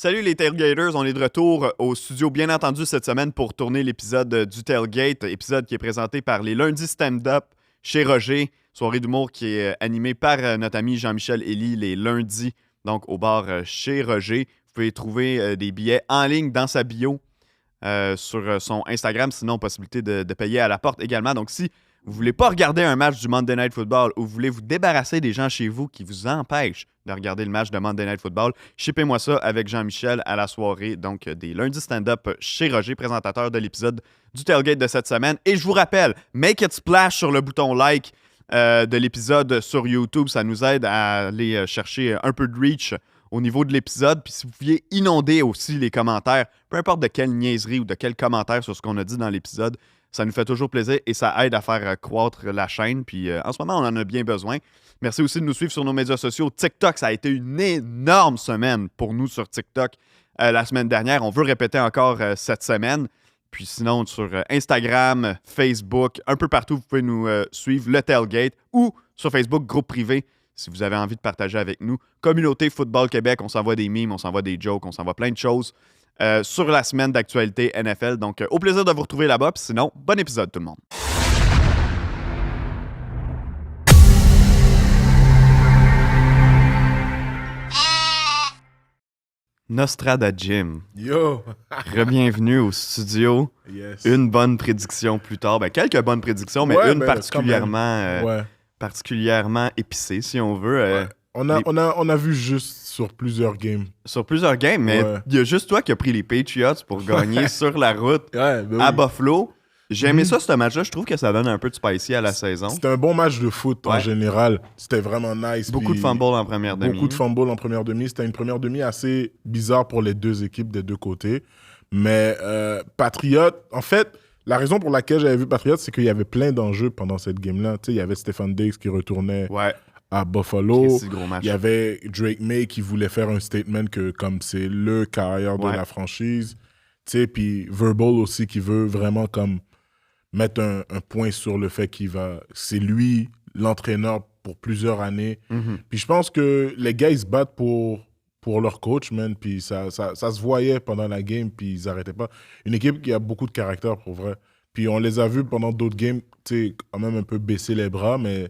Salut les Tailgaters, on est de retour au studio bien entendu cette semaine pour tourner l'épisode du Tailgate, épisode qui est présenté par les lundis stand-up chez Roger, soirée d'humour qui est animée par notre ami Jean-Michel Elie les lundis, donc au bar chez Roger. Vous pouvez trouver des billets en ligne dans sa bio sur son Instagram, sinon possibilité de payer à la porte également. Donc si vous voulez pas regarder un match du Monday Night Football ou vous voulez vous débarrasser des gens chez vous qui vous empêchent de regarder le match de Monday Night Football, shippez-moi ça avec Jean-Michel à la soirée, donc des lundis stand-up chez Roger, présentateur de l'épisode du Tailgate de cette semaine. Et je vous rappelle, make it splash sur le bouton like de l'épisode sur YouTube. Ça nous aide à aller chercher un peu de reach au niveau de l'épisode. Puis si vous pouviez inonder aussi les commentaires, peu importe de quelle niaiserie ou de quel commentaire sur ce qu'on a dit dans l'épisode, ça nous fait toujours plaisir et ça aide à faire croître la chaîne. Puis en ce moment, on en a bien besoin. Merci aussi de nous suivre sur nos médias sociaux. TikTok, ça a été une énorme semaine pour nous sur TikTok la semaine dernière. On veut répéter encore cette semaine. Puis sinon, sur Instagram, Facebook, un peu partout, vous pouvez nous suivre, le Tailgate, ou sur Facebook, groupe privé, si vous avez envie de partager avec nous. Communauté Football Québec, on s'envoie des memes, on s'envoie des jokes, on s'envoie plein de choses sur la semaine d'actualité NFL. Donc, au plaisir de vous retrouver là-bas. Puis sinon, bon épisode tout le monde. Nostrada Jim. Yo! Re-bienvenue au studio. Yes. Une bonne prédiction plus tard. Ben, quelques bonnes prédictions, mais Ouais, une ben, particulièrement épicée, si on veut. Ouais. On a vu juste sur plusieurs games. Sur plusieurs games, mais il y a juste toi qui as pris les Patriots pour gagner sur la route à Buffalo. J'ai aimé ça, ce match-là. Je trouve que ça donne un peu de spicy à la saison. C'était un bon match de foot en général. C'était vraiment nice. Beaucoup de fumbles en première demi. Beaucoup de fumbles en première demi. C'était une première demi assez bizarre pour les deux équipes des deux côtés. Mais Patriots, en fait, la raison pour laquelle j'avais vu Patriots, c'est qu'il y avait plein d'enjeux pendant cette game-là. Tu sais, il y avait Stefan Diggs qui retournait à Buffalo. Il y avait Drake May qui voulait faire un statement que comme c'est le carrière de la franchise. Tu sais, puis Verbal aussi qui veut vraiment comme mettre un point sur le fait c'est lui l'entraîneur pour plusieurs années. Mm-hmm. Puis je pense que les gars, ils se battent pour leur coach, man. Puis ça se voyait pendant la game, puis ils n'arrêtaient pas. Une équipe qui a beaucoup de caractère, pour vrai. Puis on les a vus pendant d'autres games, tu sais, quand même un peu baisser les bras, mais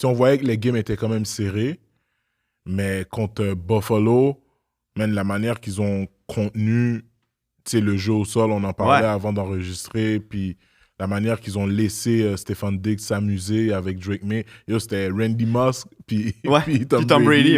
on voyait que les games étaient quand même serrés. Mais contre Buffalo, man, la manière qu'ils ont contenu, tu sais, le jeu au sol, on en parlait avant d'enregistrer, puis la manière qu'ils ont laissé Stefan Diggs s'amuser avec Drake May. C'était Randy Moss puis Tom Brady.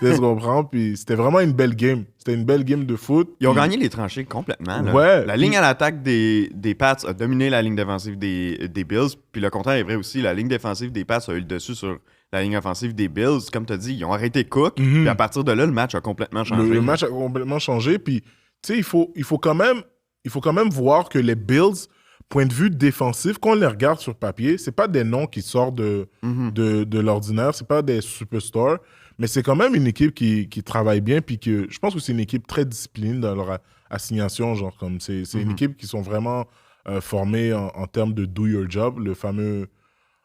Tu comprends? Puis c'était vraiment une belle game. C'était une belle game de foot. Ils ont gagné les tranchées complètement. Là. Ouais. La ligne à l'attaque des Pats a dominé la ligne défensive des Bills. Puis le contraire est vrai aussi. La ligne défensive des Pats a eu le dessus sur la ligne offensive des Bills. Comme tu as dit, ils ont arrêté Cook. Mm-hmm. Puis à partir de là, le match a complètement changé. Le match a complètement changé. Puis, tu sais, il faut quand même voir que les Bills, point de vue défensif, quand on les regarde sur papier, c'est pas des noms qui sortent de l'ordinaire, c'est pas des superstars, mais c'est quand même une équipe qui travaille bien, puis que je pense que c'est une équipe très disciplinée dans leur assignation, genre comme c'est une équipe qui sont vraiment formées en termes de do your job, le fameux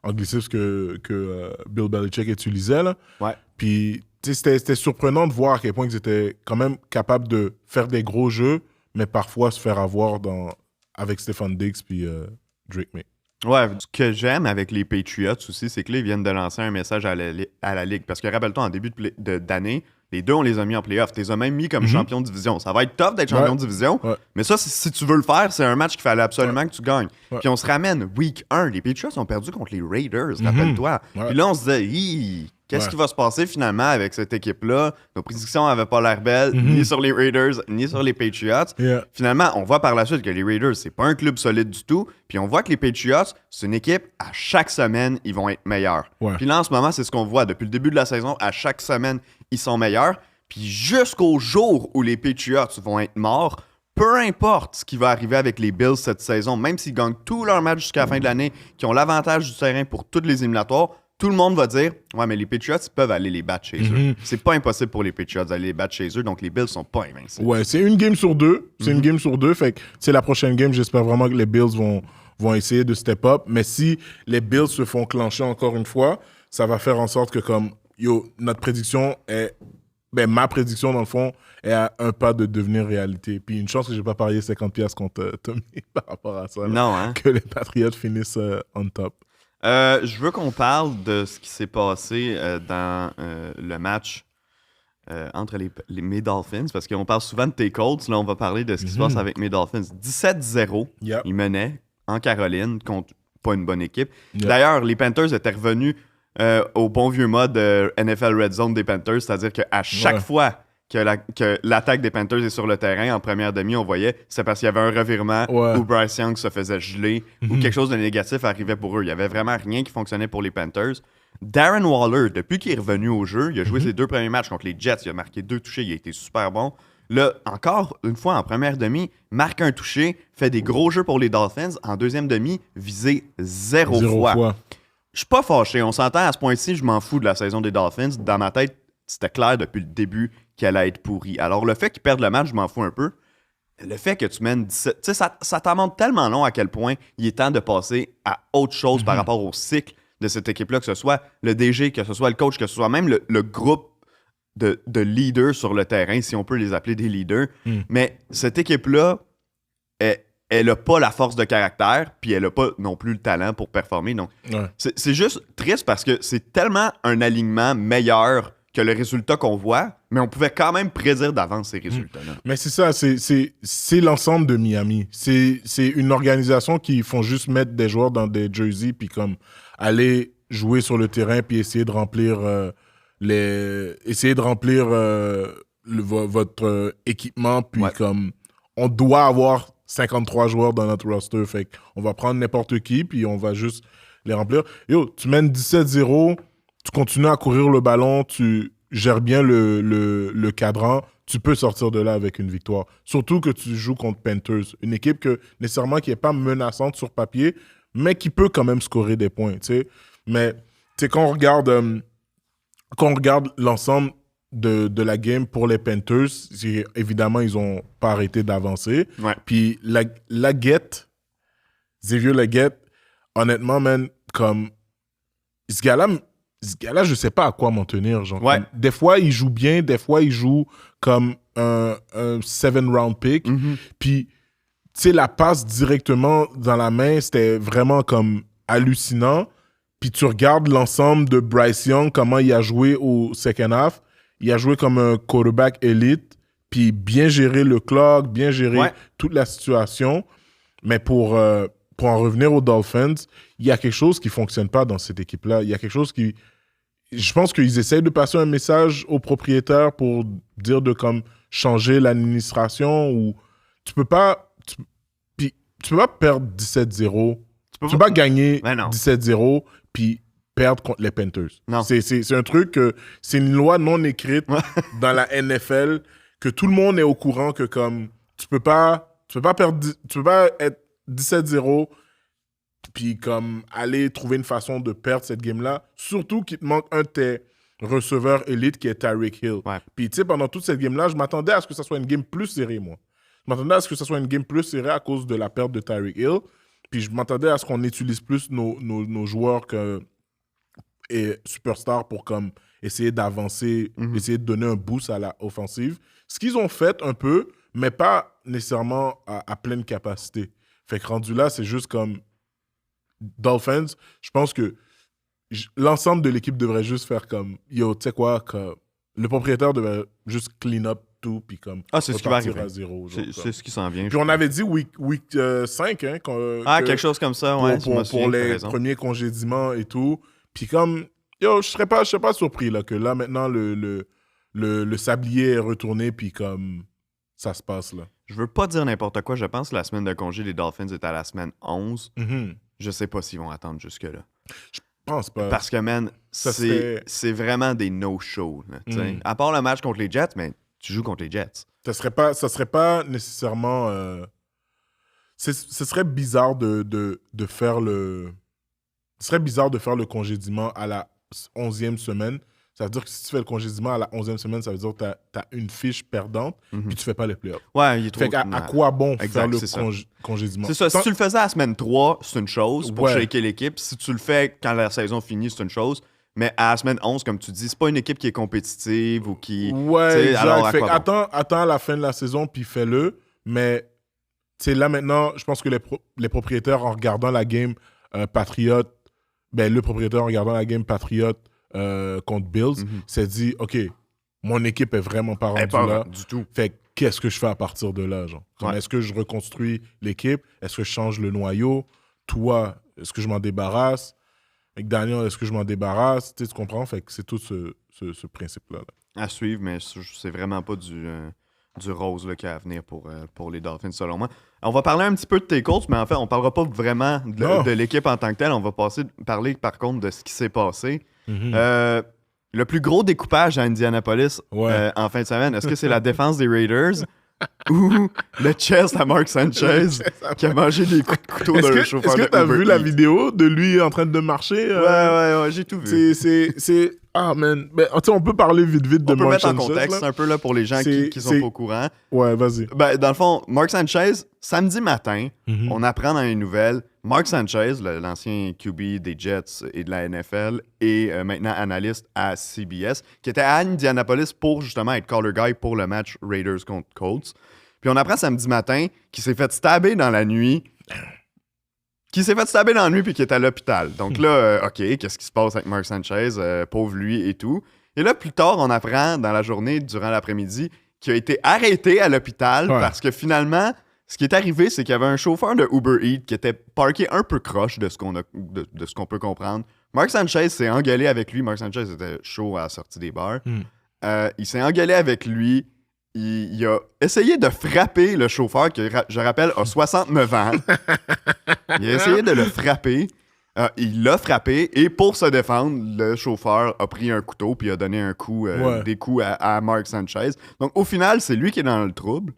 anglicisme que Bill Belichick utilisait là. Ouais. Puis c'était surprenant de voir à quel point ils étaient quand même capables de faire des gros jeux, mais parfois se faire avoir avec Stefan Diggs puis Drake May. Ouais, ce que j'aime avec les Patriots aussi, c'est que là, ils viennent de lancer un message à la Ligue. Parce que rappelle-toi, en début d'année, les deux, on les a mis en playoff. Tu les as même mis comme champion de division. Ça va être tough d'être champion de division, mais ça, si tu veux le faire, c'est un match qu'il fallait absolument que tu gagnes. Puis on se ramène week 1. Les Patriots ont perdu contre les Raiders, rappelle-toi. Puis là, on se dit, qu'est-ce qui va se passer finalement avec cette équipe-là? Nos prédictions n'avaient pas l'air belles, ni sur les Raiders, ni sur les Patriots. Finalement, on voit par la suite que les Raiders, c'est pas un club solide du tout. Puis on voit que les Patriots, c'est une équipe, à chaque semaine, ils vont être meilleurs. Puis là, en ce moment, c'est ce qu'on voit. Depuis le début de la saison, à chaque semaine, ils sont meilleurs. Puis jusqu'au jour où les Patriots vont être morts, peu importe ce qui va arriver avec les Bills cette saison, même s'ils gagnent tous leurs matchs jusqu'à la fin de l'année, qui ont l'avantage du terrain pour toutes les éliminatoires, tout le monde va dire « Ouais, mais les Patriots, ils peuvent aller les battre chez eux. » C'est pas impossible pour les Patriots d'aller les battre chez eux, donc les Bills sont pas invincibles. Ouais, c'est une game sur deux. C'est une game sur deux. Fait que c'est la prochaine game. J'espère vraiment que les Bills vont essayer de step up. Mais si les Bills se font clencher encore une fois, ça va faire en sorte que notre prédiction est Ben, ma prédiction, dans le fond, est à un pas de devenir réalité. Puis une chance que j'ai pas parié 50$ contre Tommy par rapport à ça. Là, Non, hein? que les Patriots finissent on top. Je veux qu'on parle de ce qui s'est passé dans le match entre mes Dolphins, parce qu'on parle souvent de tes Colts. Là, on va parler de ce qui se passe avec mes Dolphins. 17-0, ils menaient en Caroline contre pas une bonne équipe. D'ailleurs, les Panthers étaient revenus au bon vieux mode NFL Red Zone des Panthers, c'est-à-dire qu'à chaque fois que l'attaque des Panthers est sur le terrain, en première demi, on voyait, c'est parce qu'il y avait un revirement où Bryce Young se faisait geler ou quelque chose de négatif arrivait pour eux. Il n'y avait vraiment rien qui fonctionnait pour les Panthers. Darren Waller, depuis qu'il est revenu au jeu, il a joué ses 2 premiers matchs contre les Jets, il a marqué 2 touchés, il a été super bon. Là, encore une fois, en première demi, marque un touché, fait des gros jeux pour les Dolphins. En deuxième demi, visé 0 fois. Je suis pas fâché. On s'entend à ce point-ci, je m'en fous de la saison des Dolphins. Dans ma tête, c'était clair depuis le début qu'elle allait être pourrie. Alors, le fait qu'ils perdent le match, je m'en fous un peu. Le fait que tu mènes 17... Tu sais, ça t'en montre tellement long à quel point il est temps de passer à autre chose par rapport au cycle de cette équipe-là, que ce soit le DG, que ce soit le coach, que ce soit même le groupe de leaders sur le terrain, si on peut les appeler des leaders. Mais cette équipe-là, elle n'a pas la force de caractère, puis elle n'a pas non plus le talent pour performer. Donc, c'est juste triste parce que c'est tellement un alignement meilleur que le résultat qu'on voit, mais on pouvait quand même prédire d'avance ces résultats-là. Mais c'est ça, c'est l'ensemble de Miami. C'est une organisation qui font juste mettre des joueurs dans des jerseys, puis comme aller jouer sur le terrain, puis essayer de remplir votre équipement, puis comme on doit avoir 53 joueurs dans notre roster, fait qu'on va prendre n'importe qui, puis on va juste les remplir. Yo, tu mènes 17-0, tu continues à courir le ballon, tu gères bien le cadran, tu peux sortir de là avec une victoire. Surtout que tu joues contre Panthers, une équipe que nécessairement qui n'est pas menaçante sur papier, mais qui peut quand même scorer des points, tu sais. Mais quand on regarde l'ensemble de la game pour les Panthers, évidemment, ils n'ont pas arrêté d'avancer. Puis Laguette, Xavier Laguette, honnêtement, man, comme ce gars-là, je sais pas à quoi m'en tenir. Genre, des fois, il joue bien, des fois, il joue comme un 7-round pick. Puis, tu sais, la passe directement dans la main, c'était vraiment comme hallucinant. Puis tu regardes l'ensemble de Bryce Young, comment il a joué au second half. Il a joué comme un quarterback élite, puis bien gérer le clock, bien gérer toute la situation. Mais pour en revenir aux Dolphins, il y a quelque chose qui ne fonctionne pas dans cette équipe-là. Il y a quelque chose qui... Je pense qu'ils essayent de passer un message aux propriétaires pour dire de comme changer l'administration ou... Tu peux pas perdre 17-0. Tu peux pas gagner 17-0 puis perdre contre les Panthers. Non. C'est un truc, c'est une loi non écrite dans la NFL que tout le monde est au courant que comme tu peux pas être 17-0 puis comme aller trouver une façon de perdre cette game-là, surtout qu'il te manque un de tes receveurs élites qui est Tyreek Hill. Puis tu sais, pendant toute cette game-là, je m'attendais à ce que ça soit une game plus serrée, moi. Je m'attendais à ce que ça soit une game plus serrée à cause de la perte de Tyreek Hill. Puis je m'attendais à ce qu'on utilise plus nos joueurs et superstars pour comme essayer d'avancer, essayer de donner un boost à la offensive. Ce qu'ils ont fait un peu, mais pas nécessairement à pleine capacité. Fait que rendu là, c'est juste comme Dolphins. Je pense que l'ensemble de l'équipe devrait juste faire comme yo, tu sais quoi, que le propriétaire devrait juste clean up tout, puis comme c'est ce qui va arriver. À zéro, c'est ce qui s'en vient. Puis on avait dit week 5, hein, quelque chose comme ça, pour les premiers congédiements et tout. Puis comme, yo, je serais pas surpris là, que là, maintenant, le sablier est retourné, puis comme ça se passe là. Je veux pas dire n'importe quoi, je pense que la semaine de congé des Dolphins est à la semaine 11. Je sais pas s'ils vont attendre jusque-là. Je pense pas. Parce que, man, c'est vraiment des no-shows. À part le match contre les Jets, mais tu joues contre les Jets. Ça serait pas nécessairement... ce serait bizarre de faire le... Ce serait bizarre de faire le congédiement à la 11e semaine. Ça veut dire que si tu fais le congédiement à la 11e semaine, ça veut dire que tu as une fiche perdante, puis tu fais pas les playoffs. Ouais, il est trop... Fait à quoi bon faire le congédiement? C'est ça. Si tu le faisais à la semaine 3, c'est une chose pour shaker l'équipe. Si tu le fais quand la saison finit, c'est une chose. Mais à la semaine 11, comme tu dis, c'est pas une équipe qui est compétitive ou qui... Ouais, exact. Alors, Fait attends à la fin de la saison, puis fais-le. Mais là, maintenant, je pense que les propriétaires, en regardant la game Patriot, le propriétaire, en regardant la game Patriot contre Bills, s'est dit, OK, mon équipe est vraiment pas rendue là. Du tout. Fait qu'est-ce que je fais à partir de là, genre? Est-ce que je reconstruis l'équipe? Est-ce que je change le noyau? Toi, est-ce que je m'en débarrasse? Avec Daniel, est-ce que je m'en débarrasse? Tu comprends? Fait que c'est tout ce principe-là. À suivre, mais c'est vraiment pas du rose qu'il y a à venir pour les Dolphins, selon moi. On va parler un petit peu de tes Colts, mais en fait, on parlera pas vraiment de l'équipe en tant que telle. On va parler, par contre, de ce qui s'est passé. Le plus gros découpage à Indianapolis en fin de semaine, est-ce que c'est la défense des Raiders ou le chest à Mark Sanchez qui a mangé des coups de couteau d'un chauffeur de Uber Eats? Est-ce que tu as vu la vidéo de lui en train de marcher? Ouais, j'ai tout vu. Ah, man. Mais, on peut parler vite de Mark Sanchez. On peut mettre en contexte un peu là, pour les gens qui sont pas au courant. Ouais, vas-y. Dans le fond, Mark Sanchez, samedi matin, on apprend dans les nouvelles, Mark Sanchez, l'ancien QB des Jets et de la NFL, et maintenant analyste à CBS, qui était à Indianapolis pour justement être caller guy pour le match Raiders contre Colts. Puis on apprend samedi matin qu'il s'est fait stabber dans la nuit. Puis qui est à l'hôpital. Donc là, OK, qu'est-ce qui se passe avec Mark Sanchez? Pauvre lui et tout. Et là, plus tard, on apprend dans la journée, durant l'après-midi, qu'il a été arrêté à l'hôpital parce que finalement, ce qui est arrivé, c'est qu'il y avait un chauffeur de Uber Eats qui était parké un peu croche de ce qu'on peut comprendre. Mark Sanchez s'est engueulé avec lui. Mark Sanchez était chaud à la sortie des bars. Il s'est engueulé avec lui. Il a essayé de frapper le chauffeur qui, je rappelle, a 69 ans. Il a essayé de le frapper. Il l'a frappé et pour se défendre, le chauffeur a pris un couteau puis a donné des coups à Mark Sanchez. Donc, au final, c'est lui qui est dans le trouble.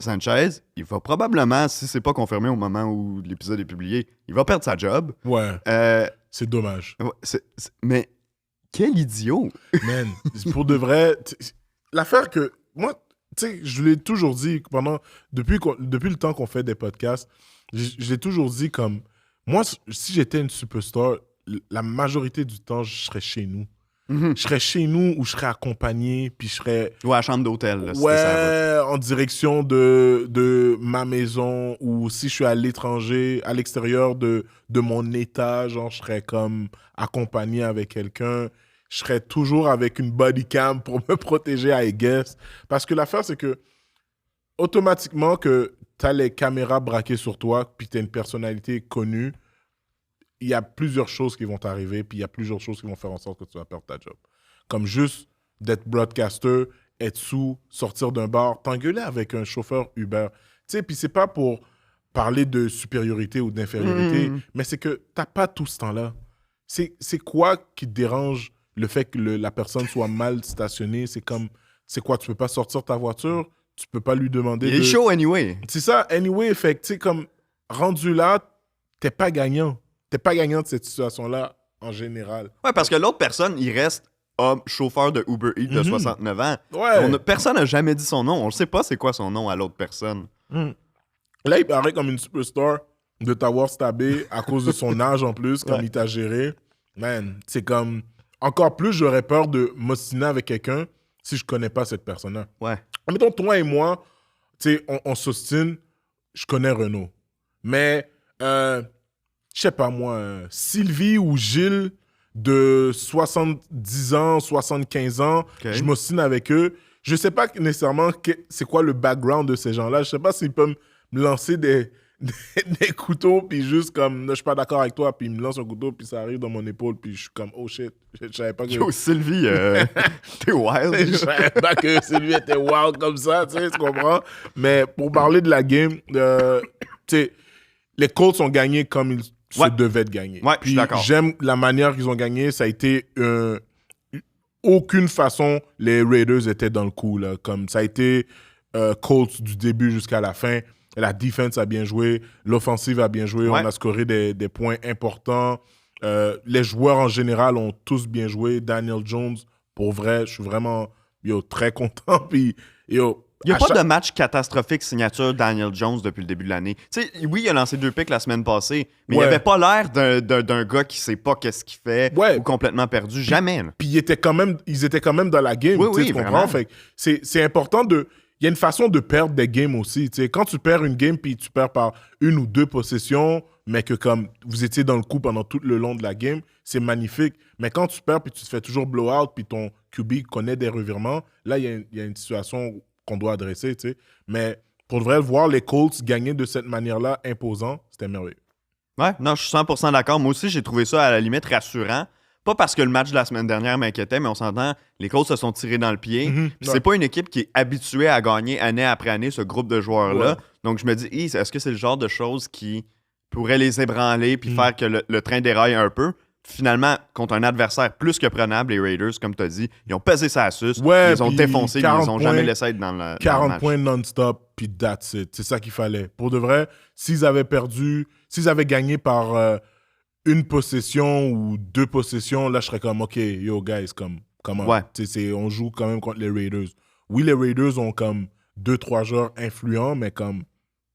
Sanchez, il va probablement, si c'est pas confirmé au moment où l'épisode est publié, il va perdre sa job. C'est dommage. Mais quel idiot! Man, pour de vrai, l'affaire que... Moi, tu sais, je l'ai toujours dit depuis le temps qu'on fait des podcasts, je l'ai toujours dit comme... Moi, si j'étais une superstar, la majorité du temps, je serais chez nous. Je serais chez nous ou je serais accompagné, puis je serais... Ouais, à chambre d'hôtel. Là, en direction de ma maison, ou si je suis à l'étranger, à l'extérieur de mon état, genre, je serais comme accompagné avec quelqu'un. Je serais toujours avec une body cam pour me protéger, I guess. Parce que l'affaire, c'est que automatiquement que tu as les caméras braquées sur toi, puis tu as une personnalité connue, il y a plusieurs choses qui vont t'arriver, puis il y a plusieurs choses qui vont faire en sorte que tu vas perdre ta job. Comme juste d'être broadcaster, être sous, sortir d'un bar, t'engueuler avec un chauffeur Uber. Tu sais, puis c'est pas pour parler de supériorité ou d'infériorité, mais c'est que t'as pas tout ce temps-là. C'est quoi qui te dérange le fait que la personne soit mal stationnée? C'est quoi, tu peux pas sortir ta voiture? Tu peux pas lui demander Il est chaud anyway. C'est ça, anyway. Fait que, tu sais, comme rendu là, t'es pas gagnant. T'es pas gagnant de cette situation-là en général. Ouais, parce que l'autre personne, il reste homme, chauffeur de Uber Eats de 69 ans. Ouais. Personne n'a jamais dit son nom. On ne sait pas c'est quoi son nom à l'autre personne. Là, il paraît comme une superstar de t'avoir stabé à cause de son âge en plus, comme il t'a géré. Man, c'est comme... Encore plus, j'aurais peur de m'ostiner avec quelqu'un si je connais pas cette personne-là. Ouais. Mettons, toi et moi, tu sais, on s'ostine, je connais Renaud. Mais, je sais pas moi, Sylvie ou Gilles de 70 ans, 75 ans, je m'ostine avec eux. Je sais pas nécessairement c'est quoi le background de ces gens-là. Je sais pas s'ils peuvent me lancer des couteaux, puis juste comme, je suis pas d'accord avec toi, puis ils me lancent un couteau, puis ça arrive dans mon épaule, puis je suis comme, oh shit, je savais pas que... Yo, Sylvie, t'es wild. Je savais pas que Sylvie était wild comme ça, tu sais, tu comprends? Mais pour parler de la game, tu sais, les Colts ont gagné comme ils se devaient de gagner. Ouais, puis d'accord. J'aime la manière qu'ils ont gagné, ça a été... aucune façon, les Raiders étaient dans le coup, là. Comme ça a été Colts du début jusqu'à la fin. La défense a bien joué, l'offensive a bien joué, on a scoré des points importants. Les joueurs en général ont tous bien joué. Daniel Jones, pour vrai, je suis vraiment très content. Puis, Il n'y a pas de match catastrophique signature Daniel Jones depuis le début de l'année. Tu sais, oui, il a lancé 2 picks la semaine passée, mais il avait pas l'air d'un gars qui sait pas qu'est-ce qu'il fait ou complètement perdu. Jamais. Puis ils étaient quand même dans la game. Oui, tu comprends? Fait que c'est important de... Il y a une façon de perdre des games aussi. Tu sais, quand tu perds une game puis tu perds par 1 ou 2 possessions, mais que comme vous étiez dans le coup pendant tout le long de la game, c'est magnifique. Mais quand tu perds puis tu te fais toujours blowout puis ton QB connaît des revirements, là, il y a une situation qu'on doit adresser, tu sais. Mais pour de vrai, voir les Colts gagner de cette manière-là, imposant, c'était merveilleux. Ouais, non, je suis 100% d'accord. Moi aussi, j'ai trouvé ça à la limite rassurant. Pas parce que le match de la semaine dernière m'inquiétait, mais on s'entend, les Colts se sont tirés dans le pied. C'est pas une équipe qui est habituée à gagner année après année, ce groupe de joueurs-là. Donc je me dis, est-ce que c'est le genre de choses qui pourrait les ébranler puis faire que le train déraille un peu? Finalement, contre un adversaire plus que prenable, les Raiders, comme tu as dit, ils ont pesé ça à sus, ils ont défoncé, ils n'ont jamais laissé être dans le 40 points non-stop, puis that's it. C'est ça qu'il fallait. Pour de vrai, s'ils avaient gagné par une possession ou 2 possessions, là, je serais comme, OK, yo, guys, comment? Ouais. On joue quand même contre les Raiders. Oui, les Raiders ont comme 2-3 joueurs influents, mais comme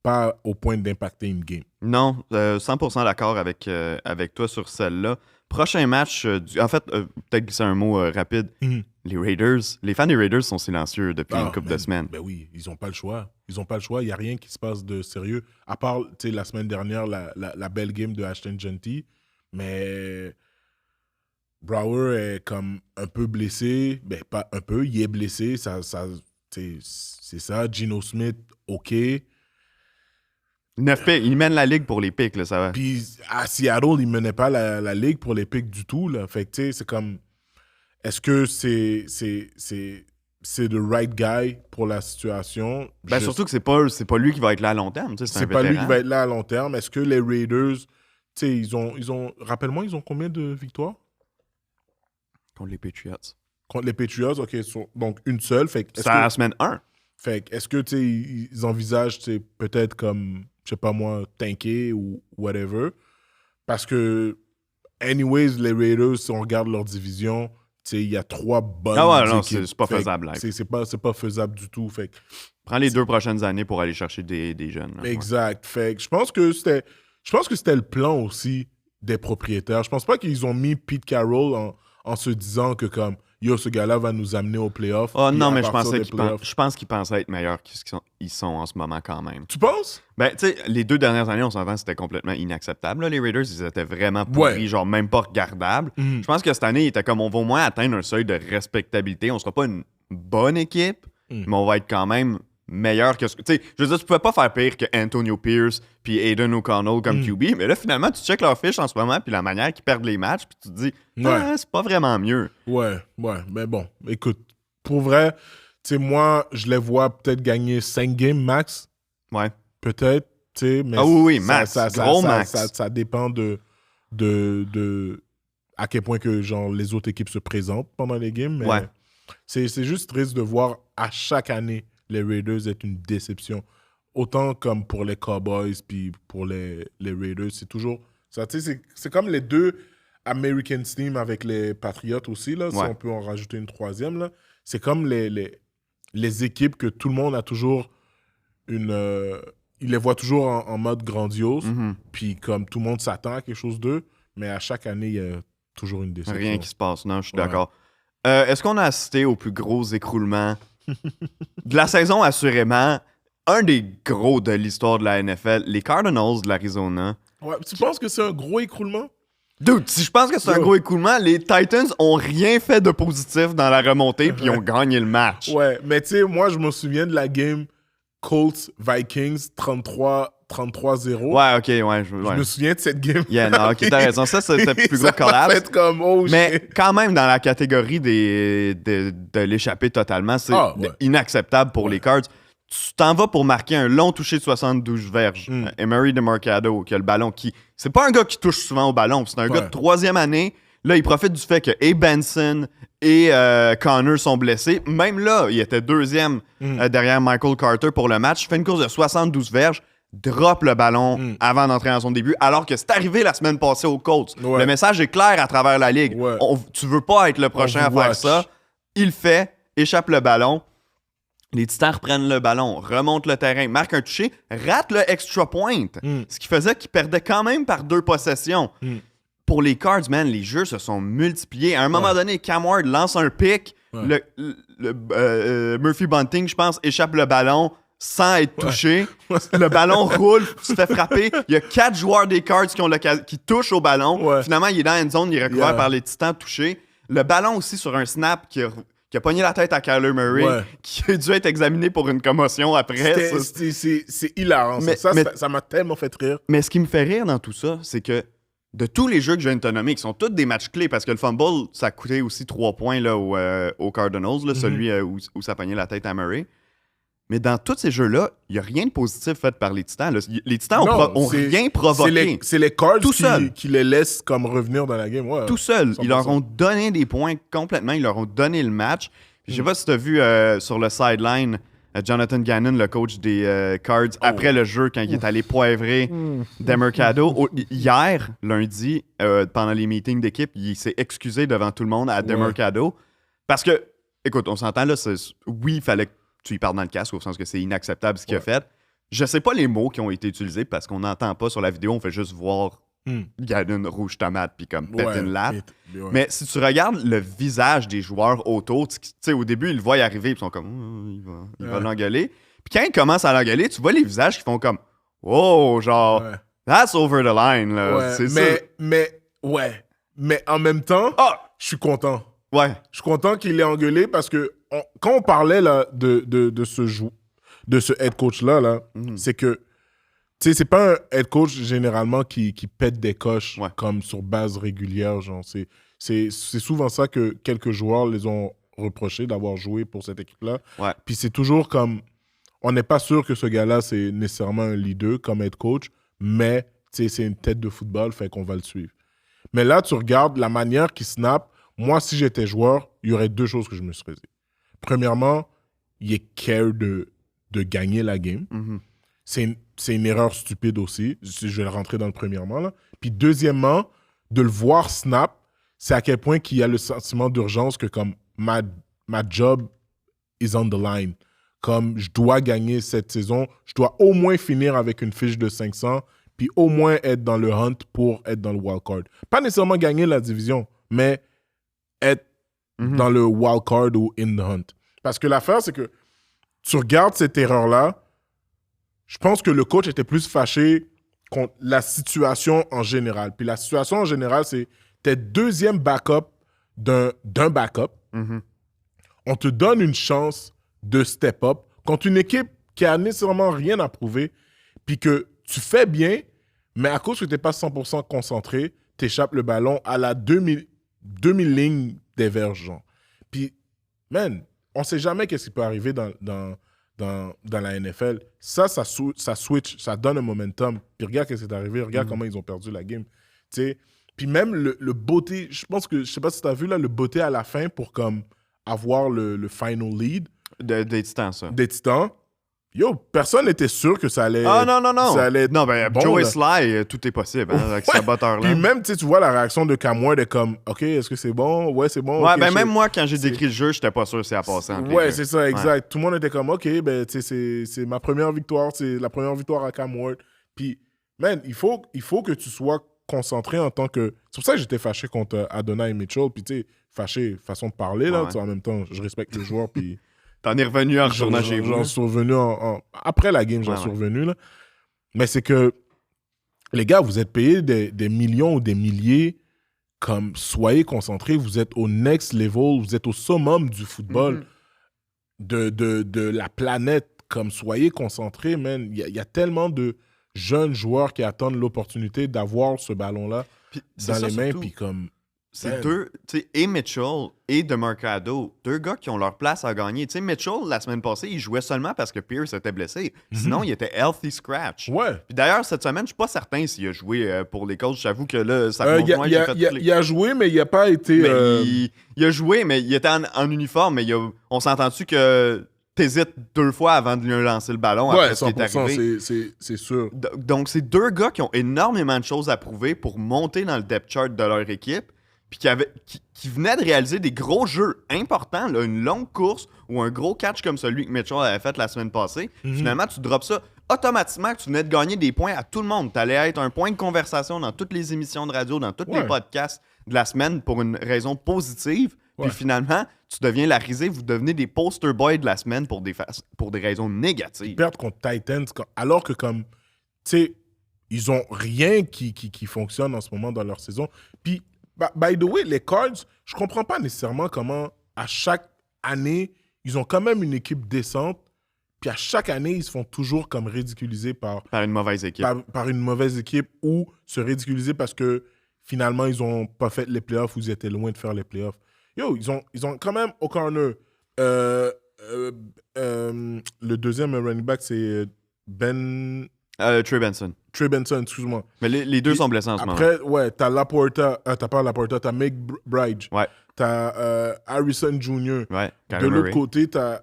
pas au point d'impacter une game. Non, 100% d'accord avec toi sur celle-là. Prochain match, en fait, peut-être glisser un mot rapide. Les Raiders, les fans des Raiders sont silencieux depuis une couple de semaines. Ben oui, ils n'ont pas le choix. Ils n'ont pas le choix. Il n'y a rien qui se passe de sérieux. À part, la semaine dernière, la belle game de Ashton Genty. Mais Brower est comme un peu blessé. Ben, pas un peu, il est blessé. C'est ça. Geno Smith, OK. 9 picks. Il mène la ligue pour les picks, là, ça va. Puis à Seattle, il menait pas la ligue pour les picks du tout, là. Fait que, tu sais, c'est comme... Est-ce que c'est the right guy pour la situation? Ben, surtout que c'est pas lui qui va être là à long terme. C'est pas lui qui va être là à long terme. Est-ce que les Raiders, tu sais, ils ont... Rappelle-moi, ils ont combien de victoires? Contre les Patriots. Contre les Patriots, OK. Donc, une seule. C'est à la semaine 1. Fait que, est-ce que, tu sais, ils envisagent, tu sais, peut-être comme... je sais pas moi, tanker ou whatever. Parce que, anyways, les Raiders, si on regarde leur division, il y a 3 bonnes équipes. C'est pas faisable. C'est pas faisable du tout. Fait que, prends les 2 prochaines années pour aller chercher des jeunes. Là, exact. Fait que je pense que c'était le plan aussi des propriétaires. Je pense pas qu'ils ont mis Pete Carroll en se disant que comme yo, ce gars-là va nous amener aux playoffs. Oh non, mais je pense qu'ils pensaient être meilleurs qu'ils sont en ce moment quand même. Tu penses? Ben, tu sais, les 2 dernières années, on s'entend, c'était complètement inacceptable. Là. Les Raiders, ils étaient vraiment pourris, genre même pas regardables. Je pense que cette année, ils étaient comme, on va au moins atteindre un seuil de respectabilité. On sera pas une bonne équipe, mais on va être quand même meilleur que... Tu sais, je veux dire, tu pouvais pas faire pire que Antonio Pierce puis Aiden O'Connell comme QB, mais là, finalement, tu checkes leur fiche en ce moment puis la manière qu'ils perdent les matchs, puis tu te dis, c'est pas vraiment mieux. Ouais, mais bon, écoute, pour vrai, tu sais, moi, je les vois peut-être gagner 5 games max. Ouais. Peut-être, tu sais, mais... Ah oui, max, gros max. Ça dépend de à quel point que, genre, les autres équipes se présentent pendant les games, mais c'est juste triste de voir à chaque année les Raiders être une déception. Autant comme pour les Cowboys puis pour les Raiders, c'est toujours... C'est comme les 2 American Team avec les Patriots aussi, là, si on peut en rajouter une 3e. Là. C'est comme les équipes que tout le monde a toujours une... il les voit toujours en mode grandiose, puis comme tout le monde s'attend à quelque chose d'eux, mais à chaque année, il y a toujours une déception. Rien qui se passe, non, je suis d'accord. Est-ce qu'on a assisté au plus gros écroulement de la saison, assurément? Un des gros de l'histoire de la NFL, les Cardinals de l'Arizona. Ouais, tu penses que c'est un gros écroulement? Dude, si je pense que c'est un gros écoulement, les Titans ont rien fait de positif dans la remontée puis ils ont gagné le match. Ouais, mais tu sais, moi, je me souviens de la game Colts-Vikings 33-0. Ouais, OK, ouais. Je me souviens de cette game. Yeah, non, OK, t'as raison. Ça, c'était le plus gros collapse. Fait comme, mais quand même, dans la catégorie de l'échapper totalement, c'est inacceptable pour les Cards. Tu t'en vas pour marquer un long toucher de 72 verges. Emery DeMarcado, qui a le ballon qui... C'est pas un gars qui touche souvent au ballon. C'est un gars de 3e année. Là, il profite du fait que Benson et Connor sont blessés. Même là, il était 2e derrière Michael Carter pour le match. Fait une course de 72 verges. Drop le ballon avant d'entrer dans son début, alors que c'est arrivé la semaine passée aux Colts. Ouais. Le message est clair à travers la ligue. Ouais. Tu veux pas être le prochain à faire ça. Il le fait, échappe le ballon. Les Titans reprennent le ballon, remontent le terrain, marquent un toucher, ratent le extra point. Ce qui faisait qu'ils perdaient quand même par 2 possessions. Pour les Cards, man, les jeux se sont multipliés. À un moment donné, Cam Ward lance un pick. Murphy Bunting, je pense, échappe le ballon sans être touché. Le ballon roule, se fait frapper. Il y a 4 joueurs des Cards qui touchent au ballon. Finalement, il est dans la end zone, il est recouvert par les Titans touchés. Le ballon aussi sur un snap qui a pogné la tête à Kyler Murray, qui a dû être examiné pour une commotion après. C'est hilarant. Ça m'a tellement fait rire. Mais ce qui me fait rire dans tout ça, c'est que de tous les jeux que je viens de te nommer, qui sont tous des matchs clés, parce que le fumble, ça a coûté aussi 3 points là, aux Cardinals, là, celui où ça pognait la tête à Murray. Mais dans tous ces jeux-là, il n'y a rien de positif fait par les Titans. Là. Les Titans ont rien provoqué. C'est les Cards qui les laissent comme revenir dans la game. Ouais, tout seul. 100%. Ils leur ont donné des points complètement. Ils leur ont donné le match. Je ne sais pas si tu as vu sur le sideline Jonathan Gannon, le coach des Cards, après le jeu, quand il est allé poivrer Demercado. Hier, lundi, pendant les meetings d'équipe, il s'est excusé devant tout le monde à Demercado. Parce que, écoute, on s'entend là, oui, il fallait que tu y parles dans le casque, au sens que c'est inacceptable ce qu'il a fait. Je sais pas les mots qui ont été utilisés parce qu'on n'entend pas sur la vidéo, on fait juste voir Gannon rouge tomate puis comme péter une latte. Mais si tu regardes le visage des joueurs autour, tu sais, au début, ils le voient arriver, ils sont comme il va l'engueuler. Puis quand il commence à l'engueuler, tu vois les visages qui font comme oh, genre that's over the line là. C'est mais en même temps, je suis content. Ouais. Je suis content qu'il l'ait engueulé parce que quand on parlait là, de ce head coach-là, c'est que tu sais, c'est pas un head coach généralement qui pète des coches comme sur base régulière. Genre, c'est souvent ça que quelques joueurs les ont reproché d'avoir joué pour cette équipe-là. Ouais. Puis c'est toujours comme... On n'est pas sûr que ce gars-là, c'est nécessairement un leader comme head coach, mais tu sais, c'est une tête de football, fait qu'on va le suivre. Mais là, tu regardes la manière qu'il snap. Moi, si j'étais joueur, il y aurait 2 choses que je me serais dit. Premièrement, il est care de gagner la game. C'est une erreur stupide aussi. Je vais le rentrer dans le premièrement. Là. Puis deuxièmement, de le voir snap, c'est à quel point qu'il y a le sentiment d'urgence que comme ma job is on the line. Comme je dois gagner cette saison, je dois au moins finir avec une fiche de 500, puis au moins être dans le hunt pour être dans le wildcard. Pas nécessairement gagner la division, mais être dans le wildcard ou in the hunt. Parce que l'affaire, c'est que tu regardes cette erreur-là, je pense que le coach était plus fâché contre la situation en général. Puis la situation en général, c'est t'es deuxième backup d'un backup. On te donne une chance de step up contre une équipe qui a nécessairement rien à prouver, puis que tu fais bien, mais à cause que tu n'es pas 100% concentré, tu échappes le ballon à la 2000 lignes des verges, genre. Puis, man, on ne sait jamais qu'est-ce qui peut arriver dans la NFL. Ça switch, ça donne un momentum. Puis regarde qu'est-ce qui est arrivé, regarde comment ils ont perdu la game. T'sais. Puis même le beauté, je pense que, je sais pas si tu as vu là, le beauté à la fin pour comme avoir le final lead. Des Titans, ça. Des Titans. Yo, personne n'était sûr que ça allait... non. Ça allait non, ben, bon, Joey là. Sly, tout est possible hein, avec ce batteur-là. Puis même, tu vois la réaction de Cam Ward de comme, OK, est-ce que c'est bon? Ouais, c'est bon. Ouais, okay, ben même moi, quand j'ai décrit le jeu, j'étais pas sûr si ça passait. Ouais, c'est ça, exact. Ouais. Tout le monde était comme, OK, ben, tu sais, c'est ma première victoire, c'est la première victoire à Cam Ward. Puis, man, il faut que tu sois concentré en tant que... C'est pour ça que j'étais fâché contre Adonai Mitchell. Puis, tu sais, fâché, façon de parler, là. En même temps, je respecte le joueur, puis... T'en es revenu en retournant chez vous. J'en suis revenu après la game, j'en suis revenu. Là. Mais c'est que, les gars, vous êtes payés des millions ou des milliers. Comme, soyez concentrés. Vous êtes au next level. Vous êtes au summum du football, de la planète. Comme, soyez concentrés, man. Il y a tellement de jeunes joueurs qui attendent l'opportunité d'avoir ce ballon-là dans les mains. Puis comme... C'est deux, tu sais, et Mitchell et DeMarcado, 2 gars qui ont leur place à gagner. Tu sais, Mitchell, la semaine passée, il jouait seulement parce que Pierce était blessé. Sinon, il était healthy scratch. Ouais. Puis d'ailleurs, cette semaine, je suis pas certain s'il a joué pour les Colts. J'avoue que là, ça il a joué, mais il n'a pas été... Il a joué, mais il était en uniforme. Mais on s'entend-tu que t'hésites 2 fois avant de lui lancer le ballon après ce qui est arrivé? C'est sûr. Donc, c'est 2 gars qui ont énormément de choses à prouver pour monter dans le depth chart de leur équipe. puis qui venait de réaliser des gros jeux importants, là, une longue course ou un gros catch comme celui que Mitchell avait fait la semaine passée, finalement, tu drops ça automatiquement que tu venais de gagner des points à tout le monde. Tu allais être un point de conversation dans toutes les émissions de radio, dans tous les podcasts de la semaine pour une raison positive. Puis finalement, tu deviens la risée, vous devenez des poster boys de la semaine pour des raisons négatives. Ils perdent contre Titans, alors que comme, tu sais, ils ont rien qui fonctionne en ce moment dans leur saison. Puis, by the way, les Cards, je comprends pas nécessairement comment, à chaque année, ils ont quand même une équipe décente, puis à chaque année, ils se font toujours comme ridiculiser par une mauvaise équipe. Par une mauvaise équipe ou se ridiculiser parce que finalement, ils ont pas fait les playoffs ou ils étaient loin de faire les playoffs. Yo, ils ont quand même au corner. Le deuxième running back, c'est Trey Benson. Trey Benson, excuse-moi. Mais les deux sont blessés en ce moment. Après, ouais, t'as Laporta. T'as pas Laporta, t'as McBride. Ouais. T'as Harrison Jr. Ouais. De l'autre côté, t'as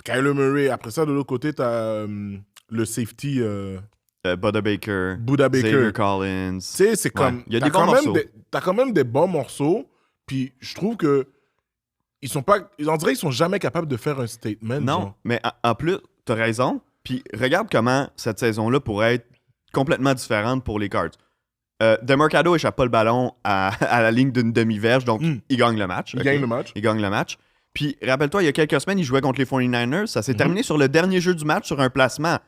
Kyler Murray. Après ça, de l'autre côté, t'as le safety. Buda Baker. Xavier Collins. Tu sais, c'est comme. Il y a des bons morceaux. T'as quand même des bons morceaux. Puis je trouve que. On dirait qu'ils sont jamais capables de faire un statement. Non, genre. mais en plus, t'as raison. Puis regarde comment cette saison-là pourrait être complètement différente pour les Cards. DeMarcado échappe pas le ballon à la ligne d'une demi-verge, donc il gagne le match. Il gagne le match. Il gagne le match. Puis rappelle-toi, il y a quelques semaines, il jouait contre les 49ers. Ça s'est terminé sur le dernier jeu du match sur un placement.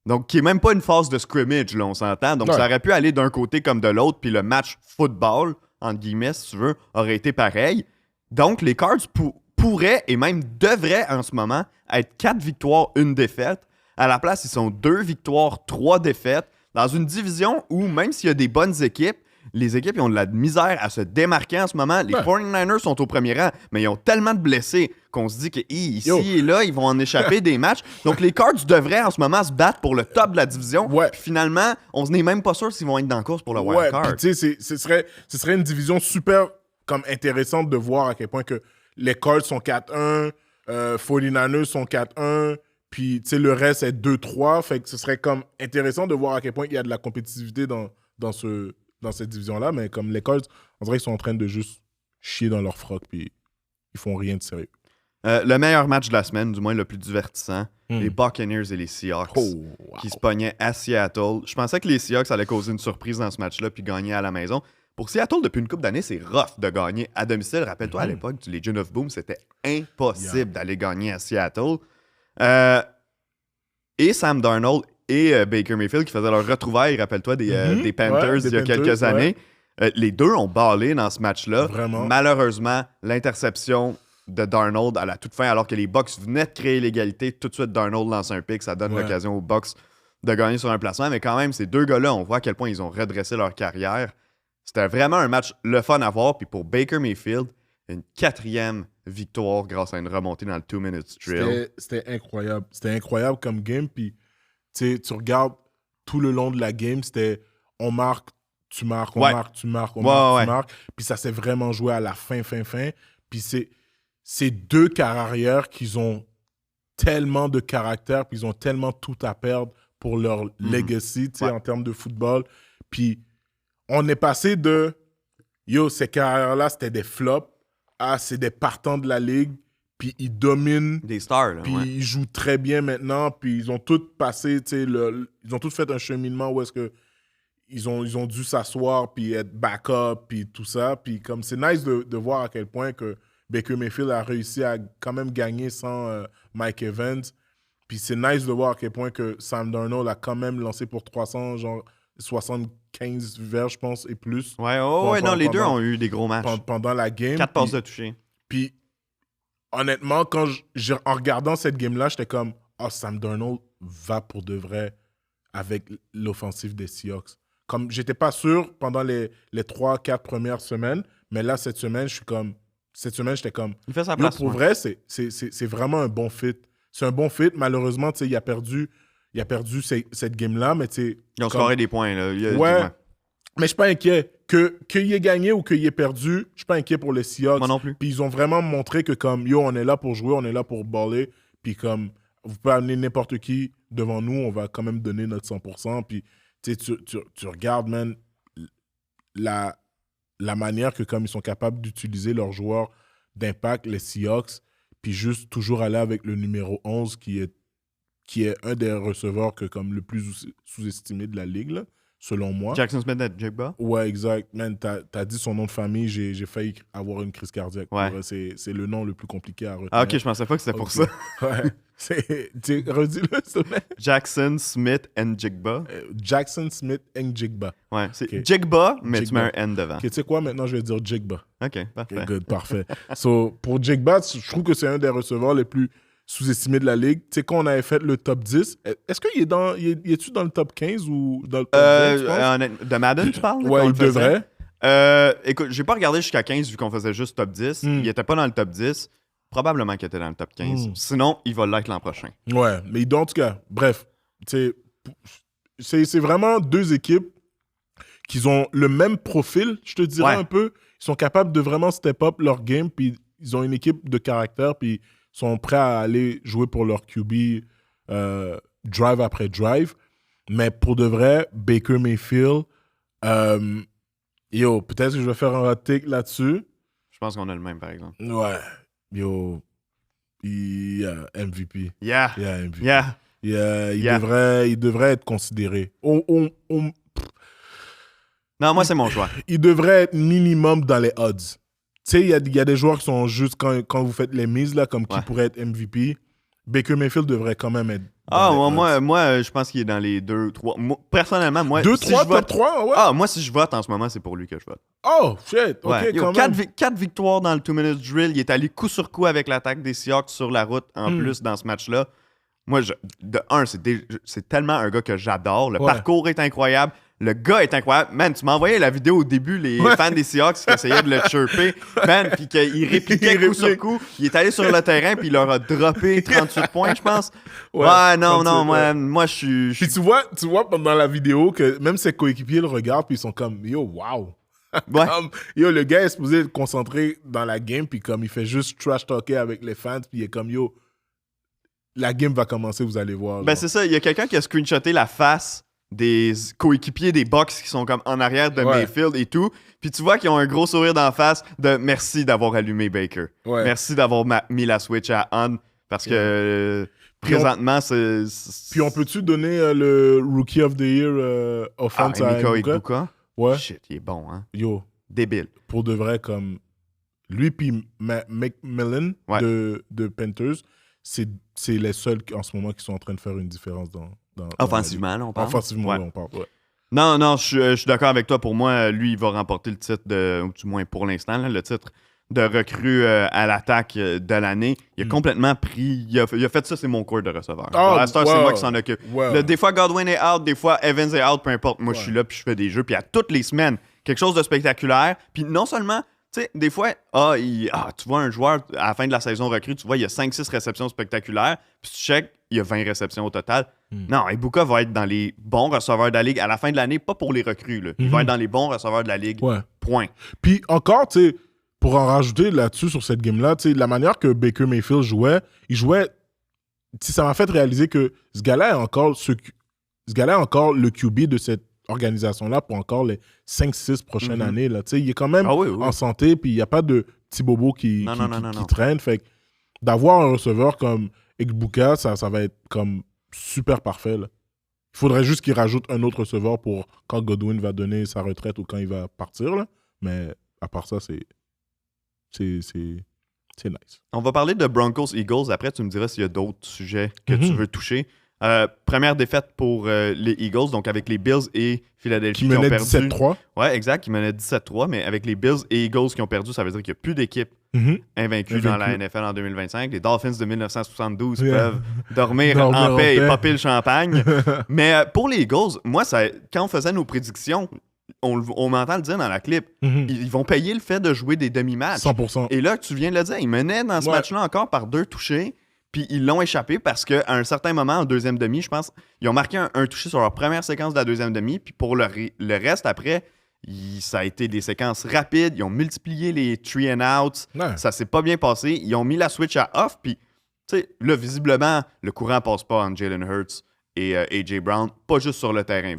Donc, qui est même pas une phase de scrimmage, là, on s'entend. Donc, ça aurait pu aller d'un côté comme de l'autre, puis le match football, entre guillemets, si tu veux, aurait été pareil. Donc, les Cards pourraient et même devraient en ce moment être 4 victoires, 1 défaite. À la place, ils sont 2 victoires, 3 défaites. Dans une division où, même s'il y a des bonnes équipes, les équipes ils ont de la misère à se démarquer en ce moment. Les 49ers sont au premier rang, mais ils ont tellement de blessés qu'on se dit que ici et là, ils vont en échapper des matchs. Donc, les Cards devraient en ce moment se battre pour le top de la division. Ouais. Puis finalement, on n'est même pas sûr s'ils vont être dans la course pour le wild card. Puis tu sais, ce serait une division super comme intéressante de voir à quel point que les Cards sont 4-1, 49ers sont 4-1, puis tu sais, le reste est 2-3. Fait que ce serait comme intéressant de voir à quel point il y a de la compétitivité dans cette division-là. Mais comme les Cards, on dirait qu'ils sont en train de juste chier dans leur froc, puis ils font rien de sérieux. Le meilleur match de la semaine, du moins le plus divertissant, les Buccaneers et les Seahawks qui se pognaient à Seattle. Je pensais que les Seahawks allaient causer une surprise dans ce match-là puis gagner à la maison. Pour Seattle, depuis une couple d'années, c'est rough de gagner à domicile. Rappelle-toi, à l'époque du Legion of Boom, c'était impossible d'aller gagner à Seattle. Et Sam Darnold et Baker Mayfield qui faisaient leur retrouvailles, rappelle-toi, des Panthers il y a quelques années. Les deux ont ballé dans ce match-là. Vraiment. Malheureusement, l'interception de Darnold à la toute fin, alors que les Bucs venaient de créer l'égalité, tout de suite Darnold lance un pick, ça donne l'occasion aux Bucs de gagner sur un placement. Mais quand même, ces deux gars-là, on voit à quel point ils ont redressé leur carrière. C'était vraiment un match le fun à voir. Puis pour Baker Mayfield, une 4e victoire grâce à une remontée dans le 2-minute drill. C'était incroyable. C'était incroyable comme game. Puis tu regardes tout le long de la game, c'était on marque, tu marques, on marque, tu marques, on marque, tu marques. Puis ça s'est vraiment joué à la fin. Puis c'est deux carrières qui ont tellement de caractère, puis ils ont tellement tout à perdre pour leur legacy, en termes de football. Puis on est passé de ces carrières-là, c'était des flops, à c'est des partants de la ligue, puis ils dominent. Des stars, là. Puis ils jouent très bien maintenant, puis ils ont tous passé, ils ont tous fait un cheminement où est-ce que ils ont dû s'asseoir, puis être backup, puis tout ça. Puis comme c'est nice de voir à quel point que Baker Mayfield a réussi à quand même gagner sans Mike Evans. Puis c'est nice de voir à quel point que Sam Darnold a quand même lancé pour 300, genre 75 verges, je pense, et plus. Les deux ont eu des gros matchs. Pendant la game. 4 passes de toucher. Puis honnêtement, en regardant cette game-là, j'étais comme Sam Darnold va pour de vrai avec l'offensive des Seahawks. Comme j'étais pas sûr pendant les 3-4 premières semaines, mais là, cette semaine, j'étais comme il fait sa place. Pour vrai, c'est vraiment un bon fit. C'est un bon fit. Malheureusement, il a perdu cette game-là, mais ils ont scoré des points. Là. Mais je suis pas inquiet. Qu'il ait gagné ou qu'il ait perdu, je suis pas inquiet pour les Seahawks. Moi non plus. Puis ils ont vraiment montré que comme, on est là pour jouer, on est là pour baller. Puis comme, vous pouvez amener n'importe qui devant nous, on va quand même donner notre 100%. Puis tu regardes, man, la manière que comme ils sont capables d'utiliser leurs joueurs d'impact, les Seahawks, puis juste toujours aller avec le numéro 11 qui est un des receveurs que, comme le plus sous-estimé de la ligue, là, selon moi. Jackson Smith et Jigba? Ouais, exact. Man, t'as dit son nom de famille, j'ai failli avoir une crise cardiaque. Ouais. C'est le nom le plus compliqué à retenir. Ah, ok, je pensais pas que c'était pour ça. Ouais. Redis-le, s'il te plaît. Jackson Smith and Jigba. Jackson Smith Njigba. Ouais, c'est Ok. Jigba, mais tu Jigba. mets un N devant. Ok, tu sais quoi, maintenant, je vais dire Jigba. Ok, parfait. Okay, good, parfait. So, pour Jigba, je trouve que c'est un des receveurs les plus sous-estimés de la ligue. Tu sais, quand on avait fait le top 10, est-ce qu'il est-tu dans le top 15 ou dans le top 20, tu penses? De Madden, tu parles? Ouais, il devrait. Écoute, j'ai pas regardé jusqu'à 15 vu qu'on faisait juste top 10. Il était pas dans le top 10. Probablement qu'il était dans le top 15. Sinon, il va l'être l'an prochain. Ouais, mais en tout cas, bref, c'est vraiment deux équipes qui ont le même profil, je te dirais un peu. Ils sont capables de vraiment step up leur game, puis ils ont une équipe de caractère, puis ils sont prêts à aller jouer pour leur QB drive après drive. Mais pour de vrai, Baker Mayfield, peut-être que je vais faire un hot take là-dessus. Je pense qu'on a le même, par exemple. Ouais. MVP. Yeah. MVP. Yeah. Il devrait être considéré. Non, moi, c'est mon choix. Il devrait être minimum dans les odds. Tu sais, il y a des joueurs qui sont juste, quand vous faites les mises, là, comme qui pourrait être MVP, Baker Mayfield devrait quand même être moi, je pense qu'il est dans les 2, 3. Personnellement, moi... 2, 3, top 3, ouais. Ah, moi, si je vote en ce moment, c'est pour lui que je vote. Oh, shit. OK, ouais. quand même. 4 victoires dans le 2-minute drill. Il est allé coup sur coup avec l'attaque des Seahawks sur la route, en plus, dans ce match-là. Moi, c'est tellement un gars que j'adore. Le parcours est incroyable. Le gars est incroyable. Man, tu m'as envoyé la vidéo au début, les fans des Seahawks qui essayaient de le chirper. Man, puis qu'il répliquait coup sur coup. Il est allé sur le terrain, puis il leur a droppé 38 points, je pense. Ouais, non, moi, je suis... Puis tu vois pendant la vidéo que même ses coéquipiers le regardent, puis ils sont comme, yo, wow. Ouais. Le gars est supposé être concentré dans la game, puis comme il fait juste trash-talker avec les fans, puis il est comme, yo, la game va commencer, vous allez voir. Ben, c'est ça. Il y a quelqu'un qui a screenshoté la face des coéquipiers des Bucks qui sont comme en arrière de Mayfield et tout. Puis tu vois qu'ils ont un gros sourire d'en face de merci d'avoir allumé Baker. Ouais. Merci d'avoir mis la switch à on parce que présentement, c'est... Puis on peut-tu donner le Rookie of the Year offense à Ibuka? Ouais. Shit, il est bon, hein? Yo. Débile. Pour de vrai, comme lui puis McMillan de Panthers, c'est les seuls en ce moment qui sont en train de faire une différence dans offensivement, là, on parle. Offensivement, on parle, ouais. Non, je suis d'accord avec toi. Pour moi, lui, il va remporter le titre ou du moins pour l'instant, là, le titre de recrue à l'attaque de l'année. Il a complètement pris... Il a fait ça, c'est mon corps de receveur. C'est moi qui s'en occupe. Des fois, Godwin est out, des fois, Evans est out, peu importe. Moi, je suis là, puis je fais des jeux. Puis à toutes les semaines, quelque chose de spectaculaire. Puis non seulement... Tu sais, des fois, tu vois un joueur, à la fin de la saison recrue, tu vois, il y a 5-6 réceptions spectaculaires, puis tu check, il y a 20 réceptions au total. Non, Ibuka va être dans les bons receveurs de la Ligue à la fin de l'année, pas pour les recrues. Là. Il va être dans les bons receveurs de la Ligue. Point. Puis encore, tu sais, pour en rajouter là-dessus sur cette game-là, tu sais, la manière que Baker Mayfield jouait, ça m'a fait réaliser que ce gars-là est encore le QB de cette organisation-là pour encore les 5-6 prochaines années. Là. Il est quand même en santé, puis il n'y a pas de petit bobo qui traîne. Fait que d'avoir un receveur comme Ibuka, ça va être comme super parfait. Là. Il faudrait juste qu'il rajoute un autre receveur pour quand Godwin va donner sa retraite ou quand il va partir. Là. Mais à part ça, c'est nice. On va parler de Broncos-Eagles. Après, tu me diras s'il y a d'autres sujets que tu veux toucher. Première défaite pour les Eagles, donc avec les Bills et Philadelphie qui ont perdu. 17-3. Ouais, exact, qui menaient 17-3, mais avec les Bills et Eagles qui ont perdu, ça veut dire qu'il n'y a plus d'équipe invaincue dans la NFL en 2025. Les Dolphins de 1972 peuvent dormir en paix et popper le champagne. Mais pour les Eagles, moi, quand on faisait nos prédictions, on m'entend le dire dans la clip, ils vont payer le fait de jouer des demi-matchs. 100%. Et là, tu viens de le dire, ils menaient dans ce match-là encore par 2 touchés. Puis ils l'ont échappé parce qu'à un certain moment, en deuxième demi, je pense, ils ont marqué un touché sur leur première séquence de la deuxième demi. Puis pour le reste, après, ça a été des séquences rapides. Ils ont multiplié les 3 and outs. Ouais. Ça s'est pas bien passé. Ils ont mis la switch à off. Puis, tu sais, là, visiblement, le courant passe pas entre Jalen Hurts et A.J. Brown. Pas juste sur le terrain.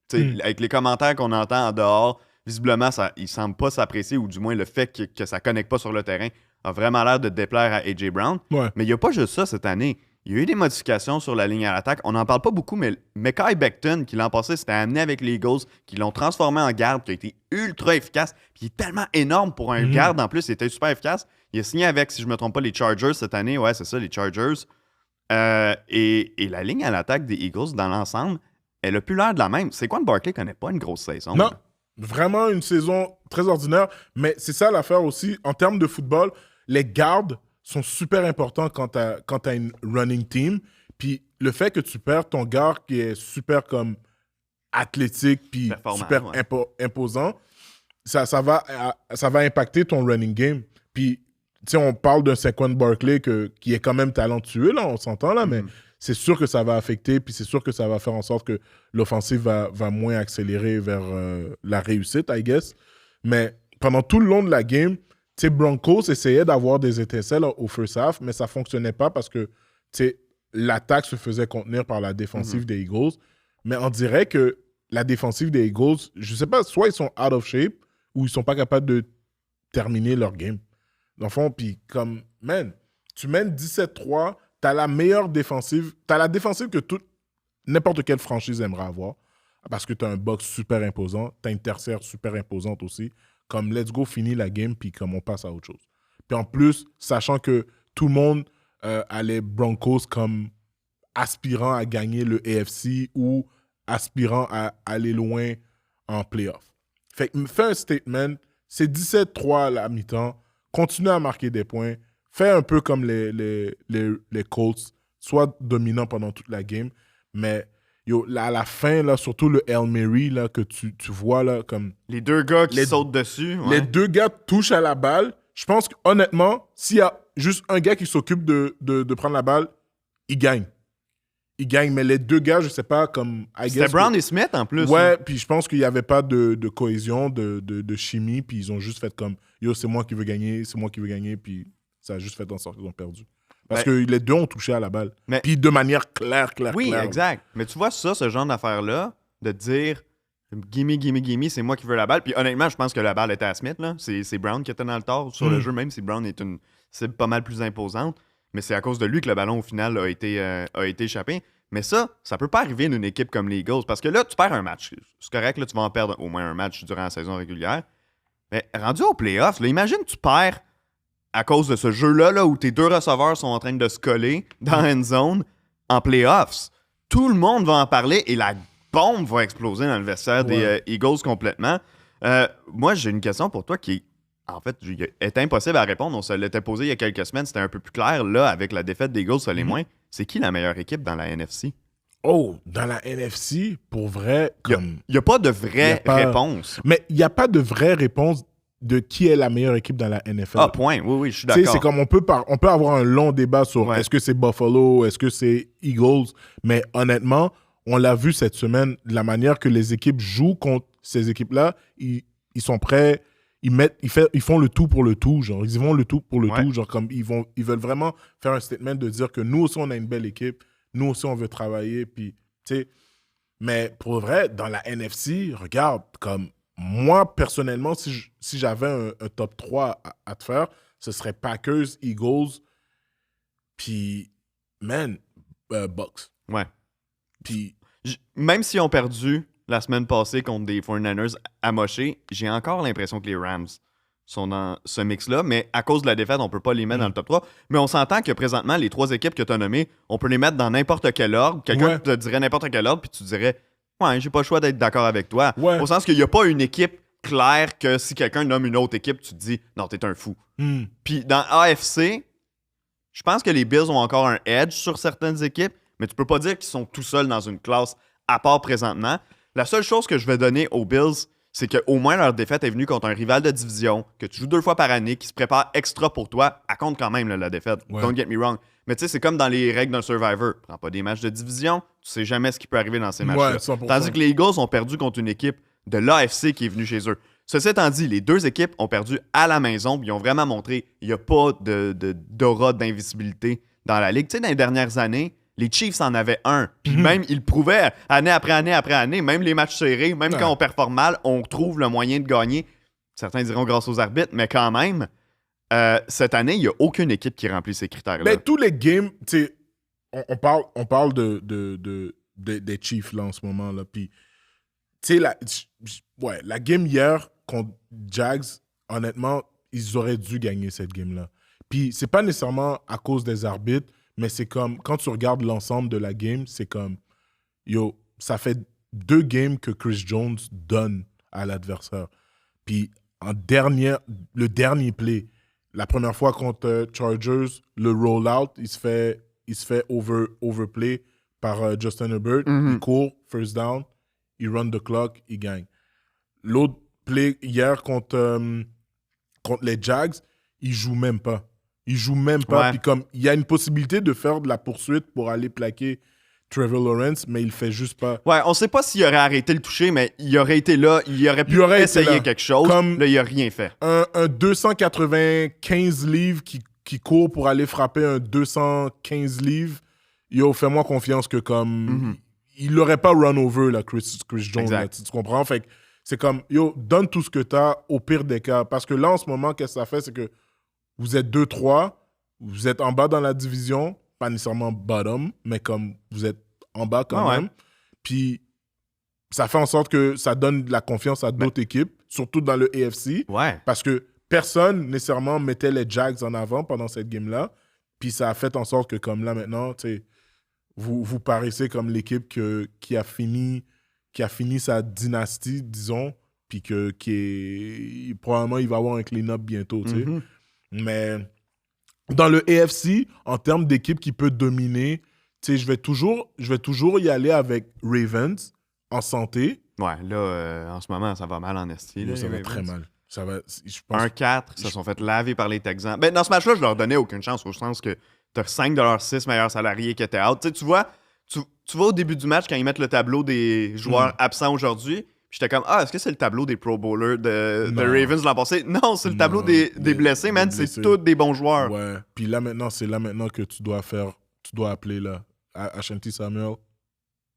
Tu sais, avec les commentaires qu'on entend en dehors, visiblement, il semble pas s'apprécier, ou du moins le fait que ça connecte pas sur le terrain a vraiment l'air de déplaire à A.J. Brown. Ouais. Mais il n'y a pas juste ça cette année. Il y a eu des modifications sur la ligne à l'attaque. On n'en parle pas beaucoup, mais Mekhi Becton, qui l'an passé s'était amené avec les Eagles, qui l'ont transformé en garde, qui a été ultra efficace, puis il est tellement énorme pour un garde en plus, il était super efficace. Il a signé avec, si je ne me trompe pas, les Chargers cette année. Ouais, c'est ça, les Chargers. Et la ligne à l'attaque des Eagles, dans l'ensemble, elle a plus l'air de la même. Saquon Barkley connaît pas une grosse saison. Non, vraiment une saison très ordinaire. Mais c'est ça l'affaire aussi. En termes de football, les gardes sont super importants quand tu as une running team. Puis le fait que tu perds ton garde qui est super comme athlétique puis super imposant, ça va impacter ton running game. Puis, tu sais, on parle d'un Saquon Barkley qui est quand même talentueux, là, on s'entend, là, mais c'est sûr que ça va affecter, puis c'est sûr que ça va faire en sorte que l'offensive va moins accélérer vers la réussite, I guess. Mais pendant tout le long de la game, tu sais, Broncos essayait d'avoir des étincelles au first half, mais ça fonctionnait pas parce que, tu sais, l'attaque se faisait contenir par la défensive des Eagles. Mais on dirait que la défensive des Eagles, je sais pas, soit ils sont out of shape ou ils sont pas capables de terminer leur game. Dans le fond, puis comme, man, tu mènes 17-3, t'as la meilleure défensive, t'as la défensive que n'importe quelle franchise aimerait avoir, parce que t'as un box super imposant, t'as une tertiaire super imposante aussi, comme let's go, fini la game, puis comme on passe à autre chose. Puis en plus, sachant que tout le monde a les Broncos comme aspirant à gagner le AFC ou aspirant à aller loin en playoff. Fait que fais un statement, c'est 17-3 à la mi-temps, continue à marquer des points, fais un peu comme les Colts, sois dominant pendant toute la game, mais yo, là, à la fin, là, surtout le Hail Mary là, que tu vois, là, comme... Les deux gars qui sautent dessus. Ouais. Les deux gars touchent à la balle. Je pense qu'honnêtement, s'il y a juste un gars qui s'occupe de prendre la balle, il gagne. Il gagne, mais les deux gars, je sais pas, comme... C'était Brown et Smith, en plus. Ouais, hein. Puis je pense qu'il n'y avait pas de cohésion, de chimie, puis ils ont juste fait comme, yo, c'est moi qui veux gagner, puis ça a juste fait en sorte qu'ils ont perdu. Parce que les deux ont touché à la balle. Puis de manière claire. Oui, exact. Mais tu vois ça, ce genre d'affaire-là, de dire, gimme, c'est moi qui veux la balle. Puis honnêtement, je pense que la balle était à Smith, là. C'est Brown qui était dans le tort sur le jeu, même si Brown est une cible pas mal plus imposante. Mais c'est à cause de lui que le ballon, au final, a été échappé. Mais ça peut pas arriver d'une équipe comme les Eagles. Parce que là, tu perds un match. C'est correct, là, tu vas en perdre au moins un match durant la saison régulière. Mais rendu au playoff, là, imagine tu perds à cause de ce jeu-là là, où tes deux receveurs sont en train de se coller dans la end zone en playoffs. Tout le monde va en parler et la bombe va exploser dans le vestiaire des Eagles complètement. Moi, j'ai une question pour toi qui en fait, est impossible à répondre. On se l'était posé il y a quelques semaines. C'était un peu plus clair. Là, avec la défaite des Eagles, ça l'est moins. C'est qui la meilleure équipe dans la NFC? Oh, dans la NFC, pour vrai, comme... Il n'y a pas de vraie réponse. Mais il n'y a pas de vraie réponse de qui est la meilleure équipe dans la NFL. Ah, point. Oui, je suis d'accord. C'est comme on peut avoir un long débat sur est-ce que c'est Buffalo, est-ce que c'est Eagles. Mais honnêtement, on l'a vu cette semaine, la manière que les équipes jouent contre ces équipes-là, ils sont prêts... Ils font le tout pour le tout, genre. Ils vont le tout pour le tout, genre, comme ils veulent vraiment faire un statement de dire que nous aussi, on a une belle équipe, nous aussi, on veut travailler, puis, tu sais. Mais pour vrai, dans la NFC, regarde, comme moi, personnellement, si j'avais un top 3 à te faire, ce serait Packers, Eagles, puis, man, Bucks. Ouais. Puis... Même si on perdu la semaine passée contre des 49ers amochés, j'ai encore l'impression que les Rams sont dans ce mix-là, mais à cause de la défaite, on peut pas les mettre dans le top 3. Mais on s'entend que présentement, les trois équipes que tu as nommées, on peut les mettre dans n'importe quel ordre. Quelqu'un te dirait n'importe quel ordre, puis tu dirais « Ouais, j'ai pas le choix d'être d'accord avec toi. » Au sens qu'il n'y a pas une équipe claire que si quelqu'un nomme une autre équipe, tu te dis « Non, t'es un fou. Puis dans AFC, je pense que les Bills ont encore un edge sur certaines équipes, mais tu peux pas dire qu'ils sont tout seuls dans une classe à part présentement. La seule chose que je vais donner aux Bills, c'est qu'au moins leur défaite est venue contre un rival de division, que tu joues 2 fois par année, qui se prépare extra pour toi. Elle compte quand même, là, la défaite. Don't get me wrong. Mais tu sais, c'est comme dans les règles d'un Survivor. Prends pas des matchs de division, tu sais jamais ce qui peut arriver dans ces matchs-là. 100%. Tandis que les Eagles ont perdu contre une équipe de l'AFC qui est venue chez eux. Ceci étant dit, les deux équipes ont perdu à la maison, puis ils ont vraiment montré qu'il n'y a pas d'aura d'invisibilité dans la Ligue. Tu sais, dans les dernières années, Les Chiefs en avaient un. Puis même, ils le prouvaient année après année après année. Même les matchs serrés, même quand on performe mal, on trouve le moyen de gagner. Certains diront grâce aux arbitres, mais quand même, cette année, il n'y a aucune équipe qui remplit ces critères-là. Mais tous les games, tu sais, on parle des Chiefs là en ce moment. Là. Puis, tu sais, la game hier contre Jags, honnêtement, ils auraient dû gagner cette game-là. Puis, c'est pas nécessairement à cause des arbitres, mais c'est comme, quand tu regardes l'ensemble de la game, c'est comme, ça fait 2 games que Chris Jones donne à l'adversaire. Puis, le dernier play, la première fois contre Chargers, le rollout, il se fait overplay par Justin Herbert. Il court, first down, il run the clock, il gagne. L'autre play hier contre les Jags, il joue même pas. Ouais. Puis comme il y a une possibilité de faire de la poursuite pour aller plaquer Trevor Lawrence, mais il le fait juste pas. Ouais, on sait pas s'il aurait arrêté le toucher, mais il aurait été là, il aurait pu essayer quelque chose. Là, il a rien fait. Un 295 livres qui court pour aller frapper un 215 livres, fais-moi confiance que comme il l'aurait pas run over là, Chris Jones. Là, tu comprends? Fait que c'est comme, donne tout ce que t'as au pire des cas. Parce que là, en ce moment, qu'est-ce que ça fait? C'est que vous êtes 2-3, vous êtes en bas dans la division, pas nécessairement bottom, mais comme vous êtes en bas quand même. Puis ça fait en sorte que ça donne de la confiance à d'autres équipes, surtout dans le AFC. Ouais. Parce que personne nécessairement mettait les Jags en avant pendant cette game-là. Puis ça a fait en sorte que comme là maintenant, vous paraissez comme l'équipe qui a fini sa dynastie, disons, puis probablement il va avoir un clean-up bientôt, tu sais. Mais dans le AFC, en termes d'équipe qui peut dominer, je vais toujours y aller avec Ravens en santé. Ouais, là, en ce moment, ça va mal en esti. Ça va très mal. Ça va, je pense... 1-4, se sont fait laver par les Texans. Ben, dans ce match-là, je leur donnais aucune chance, au sens que tu as 5 de leurs 6 meilleurs salariés qui étaient out. Tu vois au début du match, quand ils mettent le tableau des joueurs absents aujourd'hui, j'étais comme, est-ce que c'est le tableau des Pro Bowlers de Ravens l'an passé? Non, c'est le tableau des blessés, man. C'est tous des bons joueurs. Ouais. Puis là maintenant, c'est là maintenant que tu dois appeler là, Ashanti Samuel.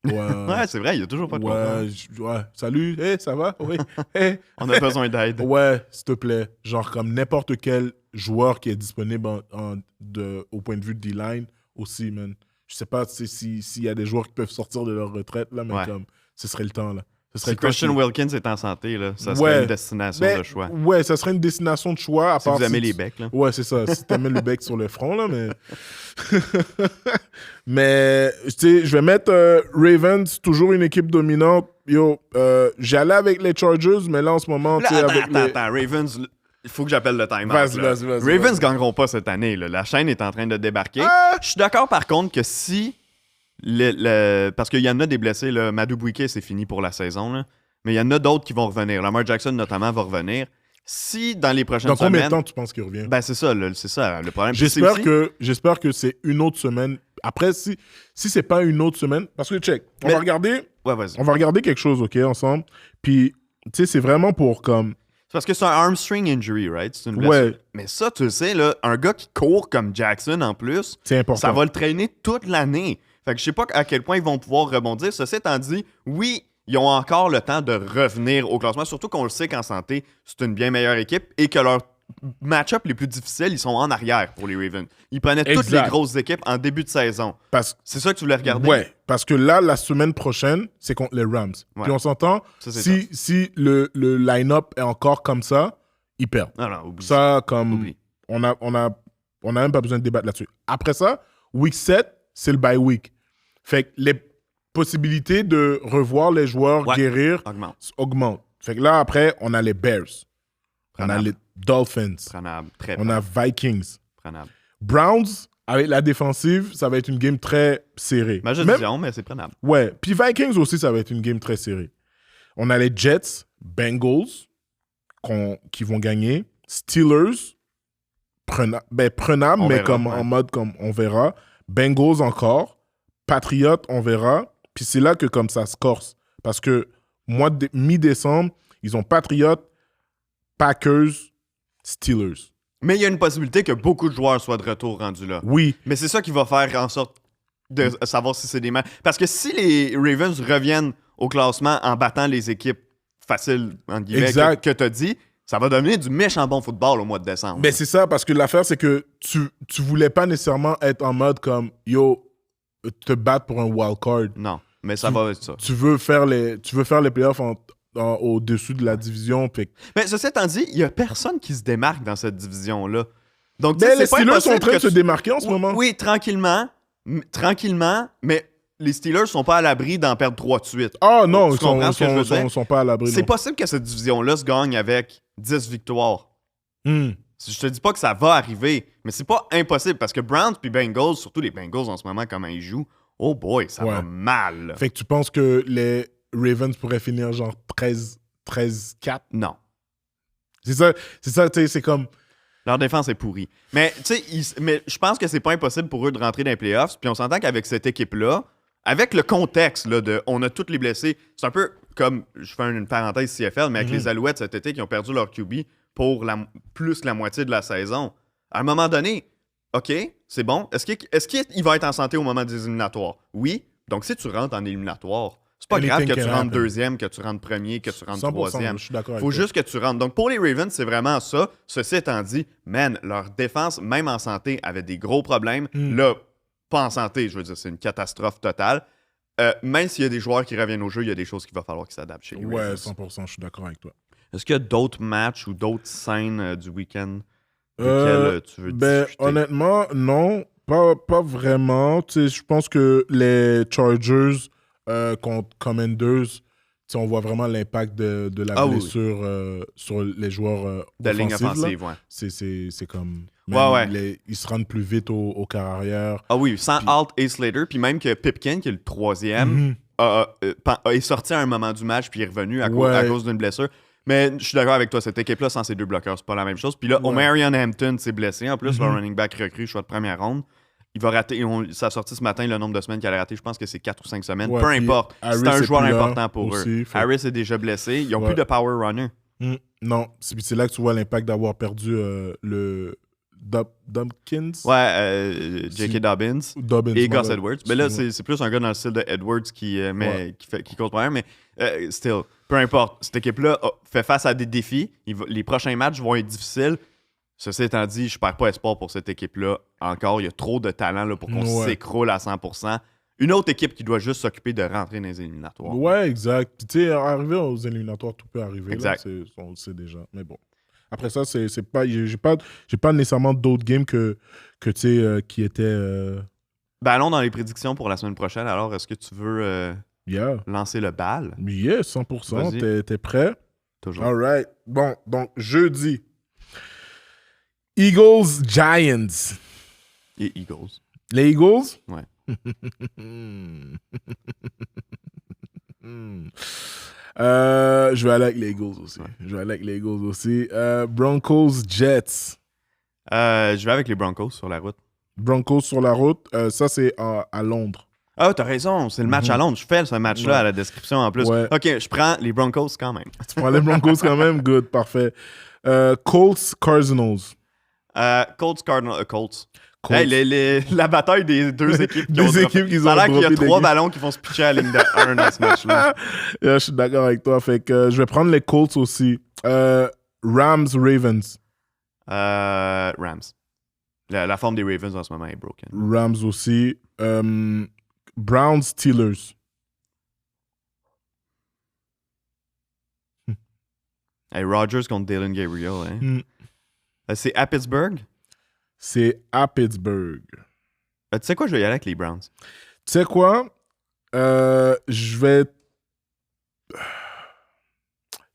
Ouais, c'est vrai, il n'y a toujours pas de ouais. Salut, hey, ça va? Oui. Hey. On a besoin d'aide. Ouais, s'il te plaît. Genre comme n'importe quel joueur qui est disponible au point de vue de D-line aussi, man. Je sais pas s'il y a des joueurs qui peuvent sortir de leur retraite, là, mais comme ce serait le temps, là. Si Christian Wilkins est en santé, là, ça serait une destination de choix. Ouais, ça serait une destination de choix. À si vous aimez les becs, là. Ouais, c'est ça. Si tu aimes le bec sur le front, là, mais... mais, tu sais, je vais mettre Ravens, toujours une équipe dominante. J'allais avec les Chargers, mais là, en ce moment, tu sais, Attends, Ravens... Il faut que j'appelle le timeout. Vas-y. Ravens gagneront pas cette année. Là. La chaîne est en train de débarquer. Je suis d'accord, par contre, que si... parce qu'il y en a des blessés, là, Madubuike, c'est fini pour la saison. Là. Mais il y en a d'autres qui vont revenir. Lamar Jackson, notamment, va revenir. Si, dans les prochaines semaines... Dans combien de temps tu penses qu'il revient? Ben, c'est ça. Le problème. J'espère que c'est une autre semaine. Après, si c'est pas une autre semaine... Parce que, check, on va regarder... Ouais, vas-y. On va regarder quelque chose, OK, ensemble. Puis, tu sais, c'est vraiment pour comme... C'est parce que c'est un armstring injury, right? C'est une blessure. Ouais. Mais ça, tu le sais, là, un gars qui court comme Jackson, en plus, c'est important. Ça va le traîner toute l'année. Fait que je sais pas à quel point ils vont pouvoir rebondir. Ceci étant dit, oui, ils ont encore le temps de revenir au classement, surtout qu'on le sait qu'en santé, c'est une bien meilleure équipe et que leurs match-up les plus difficiles, ils sont en arrière pour les Ravens. Ils prenaient toutes les grosses équipes en début de saison. C'est ça que tu voulais regarder? Ouais, parce que là, la semaine prochaine, c'est contre les Rams. Ouais. Puis on s'entend, si le line-up est encore comme ça, ils perdent. Non, oublie ça. Comme on a même pas besoin de débattre là-dessus. Après ça, week 7, c'est le bye week. Fait que les possibilités de revoir les joueurs guérir augmentent. Fait que là, après, on a les Bears. On a les Dolphins. On a Vikings. Browns, avec la défensive, ça va être une game très serrée. Mais c'est prenable. Ouais. Puis Vikings aussi, ça va être une game très serrée. On a les Jets, Bengals, qui vont gagner. Steelers, prenable, mais comme en mode comme on verra. Bengals encore. Patriots, on verra. Puis c'est là que comme ça se corse. Parce que mi-décembre, ils ont Patriots, Packers, Steelers. Mais il y a une possibilité que beaucoup de joueurs soient de retour rendus là. Oui. Mais c'est ça qui va faire en sorte de savoir si c'est des matchs. Parce que si les Ravens reviennent au classement en battant les équipes faciles, entre guillemets, que tu as dit, ça va devenir du méchant bon football au mois de décembre. Mais c'est ça, parce que l'affaire, c'est que tu voulais pas nécessairement être en mode comme yo, te battre pour un wild card. Non, mais ça va être ça. Tu veux faire les playoffs au-dessus de la division. Mais ceci étant dit, il y a personne qui se démarque dans cette division-là. Donc, les Steelers sont en train de se démarquer en ce moment. Oui, tranquillement, mais les Steelers sont pas à l'abri d'en perdre 3 de suite. Ah non, ils sont pas à l'abri. C'est possible que cette division-là se gagne avec 10 victoires. Je te dis pas que ça va arriver, mais c'est pas impossible parce que Browns puis Bengals, surtout les Bengals en ce moment, comment ils jouent, oh boy, ça va mal. Fait que tu penses que les Ravens pourraient finir genre 13-4? Non. C'est ça, tu sais, c'est comme... Leur défense est pourrie. Mais tu sais, mais je pense que c'est pas impossible pour eux de rentrer dans les playoffs. Puis on s'entend qu'avec cette équipe-là, avec le contexte là, de on a tous les blessés, c'est un peu comme, je fais une parenthèse CFL, mais avec les Alouettes cet été qui ont perdu leur QB pour plus que la moitié de la saison. À un moment donné, OK, c'est bon. Est-ce qu'il va être en santé au moment des éliminatoires? Oui. Donc si tu rentres en éliminatoire, c'est pas grave que tu rentres deuxième, que tu rentres premier, que tu rentres troisième. Je suis d'accord avec Faut juste que tu rentres. Donc, pour les Ravens, c'est vraiment ça. Ceci étant dit, man, leur défense, même en santé, avait des gros problèmes. Là, pas en santé, je veux dire, c'est une catastrophe totale. Même s'il y a des joueurs qui reviennent au jeu, il y a des choses qu'il va falloir qu'ils s'adaptent chez les Ravens. 100%, je suis d'accord avec toi. Est-ce qu'il y a d'autres matchs ou d'autres scènes du week-end desquelles tu veux discuter? Honnêtement, non. Pas vraiment. Tu sais, je pense que les Chargers... contre Commanders, on voit vraiment l'impact de la blessure sur les joueurs de ligne offensive. C'est comme... ils se rendent plus vite au quart arrière. Ah oui, sans Alt et Slater, puis même que Pipkin, qui est le troisième, est sorti à un moment du match, puis est revenu à cause d'une blessure. Mais je suis d'accord avec toi, cette équipe-là, sans ces deux bloqueurs, c'est pas la même chose. Puis là, Omarion Hampton s'est blessé. En plus, le running back recru, choix de première ronde. Il va rater, ça a sorti ce matin le nombre de semaines qu'il a raté. Je pense que c'est 4 ou 5 semaines. Peu importe. C'est un joueur important pour eux. Harris est déjà blessé. Ils n'ont plus de power runner. Non. C'est là que tu vois l'impact d'avoir perdu le Dumpkins. J.K. Dobbins et Gus Edwards. Mais là, c'est plus un gars dans le style de Edwards qui cause problème. Mais still, peu importe. Cette équipe-là fait face à des défis. Les prochains matchs vont être difficiles. Ceci étant dit, je ne perds pas espoir pour cette équipe-là. Encore, il y a trop de talent là, pour qu'on s'écroule à 100%. Une autre équipe qui doit juste s'occuper de rentrer dans les éliminatoires. Ouais, exact. Puis tu sais, arriver aux éliminatoires, tout peut arriver. Exact. Là, on le sait déjà. Mais bon. Après ça, c'est pas, j'ai pas nécessairement d'autres games que tu sais, qui étaient... Allons dans les prédictions pour la semaine prochaine. Alors, est-ce que tu veux lancer le bal? Yeah, 100%. T'es prêt? Toujours. All right. Bon, donc, jeudi... Eagles-Giants. Les Eagles. Les Eagles? Ouais. Je vais aller avec les Eagles aussi. Broncos-Jets. Je vais avec les Broncos sur la route. Broncos sur la route. Ça, c'est à Londres. Ah, t'as raison. C'est le match à Londres. Je fais ce match-là à la description en plus. Ouais. OK, je prends les Broncos quand même. Tu prends les Broncos quand même? Good, parfait. Colts-Cardinals. Colts. Hey, la bataille des deux équipes qui ont droppé. Ça a l'air qu'il y a 3 ballons qui vont se pitcher à la ligne de 1 dans ce match-là. Je suis d'accord avec toi. Fait que je vais prendre les Colts aussi. Rams-Ravens. Rams. La forme des Ravens en ce moment est broken. Rams aussi. Browns-Steelers. Hey, Rodgers contre Dylan Gabriel. Hein? C'est à Pittsburgh? C'est à Pittsburgh. Tu sais quoi, je vais y aller avec les Browns. Tu sais quoi? Je vais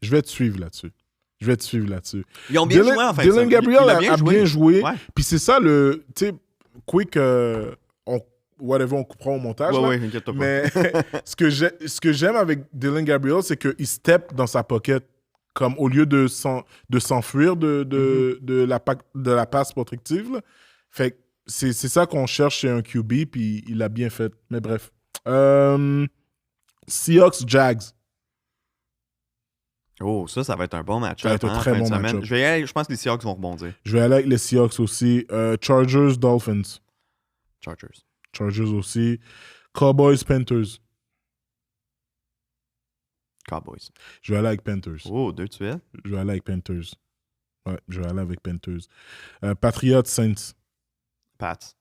te suivre là-dessus. Ils ont bien joué en fait. Dylan Gabriel a bien joué. Ouais. Puis c'est ça le... Tu sais, quick... on coupera au montage. Oui, inquiète-toi pas. Mais ce que j'aime avec Dylan Gabriel, c'est qu'il step dans sa pocket. Comme au lieu de s'enfuir de la passe protective. Là. Fait que c'est ça qu'on cherche chez un QB, puis il a bien fait. Mais bref. Seahawks-Jags. Oh, ça va être un bon match. Ça va être un très bon match. Je pense que les Seahawks vont rebondir. Je vais aller avec les Seahawks aussi. Chargers-Dolphins. Chargers. Chargers aussi. Cowboys, Panthers. Cowboys. Je vais aller avec Panthers. Oh, 2 de suite. Je vais aller avec Panthers. Ouais, je vais aller avec Panthers. Patriots, Saints. Pats.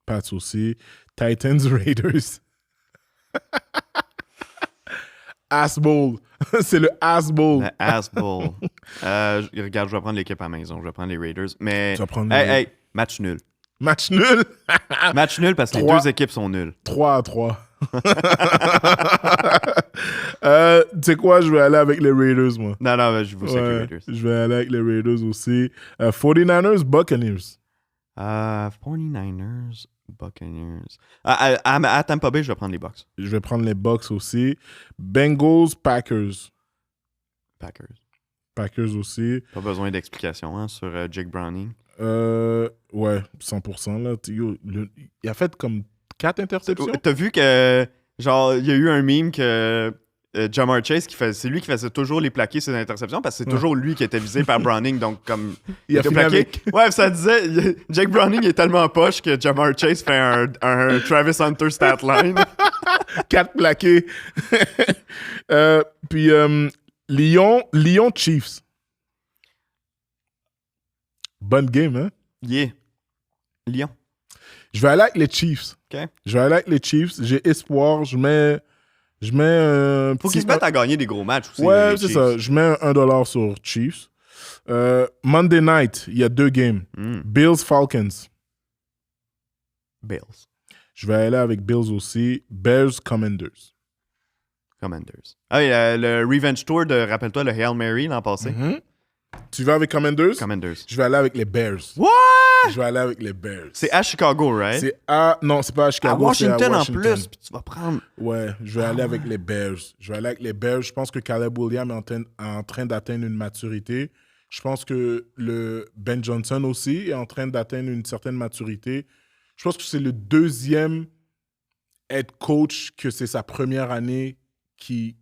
Pats aussi. Titans, Raiders. Ass Bowl. C'est le Ass Bowl. Le Ass Bowl. Regarde, je vais prendre l'équipe à la maison. Je vais prendre les Raiders. Mais. Tu vas prendre Hey, match nul. Match nul. Match nul parce que les 2 équipes sont nulles. 3-3. Tu sais quoi, je vais aller avec les Raiders, moi. Non, mais je vous sais que les Raiders. Je vais aller avec les Raiders aussi. 49ers, Buccaneers. 49ers, Buccaneers. À Tampa Bay, je vais prendre les Bucks. Je vais prendre les Bucks aussi. Bengals, Packers. Packers aussi. Pas besoin d'explication sur Jake Browning. Ouais, 100%. Là. Il a fait comme 4 interceptions. T'as vu que, genre, il y a eu un meme que Ja'Marr Chase, c'est lui qui faisait toujours les plaqués ses interceptions parce que c'est toujours lui qui était visé par Browning. Donc, comme. Il a fini avec. Ouais, ça disait. Jake Browning est tellement poche que Ja'Marr Chase fait un Travis Hunter stat line. 4 plaqués. Puis, Lyon Chiefs. Bonne game, hein? Yeah. Lyon. Je vais aller avec les Chiefs. OK. Je vais aller avec les Chiefs. J'ai espoir. Je mets un Faut qu'ils se mettent à gagner des gros matchs aussi. Ouais, les c'est Chiefs. ça. Je mets $1 sur Chiefs. Monday night, il y a 2 games. Bills-Falcons. Bills. Je vais aller avec Bills aussi. Bears-Commanders. Commanders. Ah, le Revenge Tour de, rappelle-toi, le Hail Mary l'an passé. Tu vas avec Commanders? Commanders. Je vais aller avec les Bears. What? Je vais aller avec les Bears. C'est à Chicago, right? Non, c'est pas à Chicago. À Washington, c'est à Washington en plus, puis tu vas prendre... Ouais, je vais aller avec les Bears. Je vais aller avec les Bears. Je pense que Caleb Williams est en train d'atteindre une maturité. Je pense que le Ben Johnson aussi est en train d'atteindre une certaine maturité. Je pense que c'est le 2e head coach que c'est sa première année qui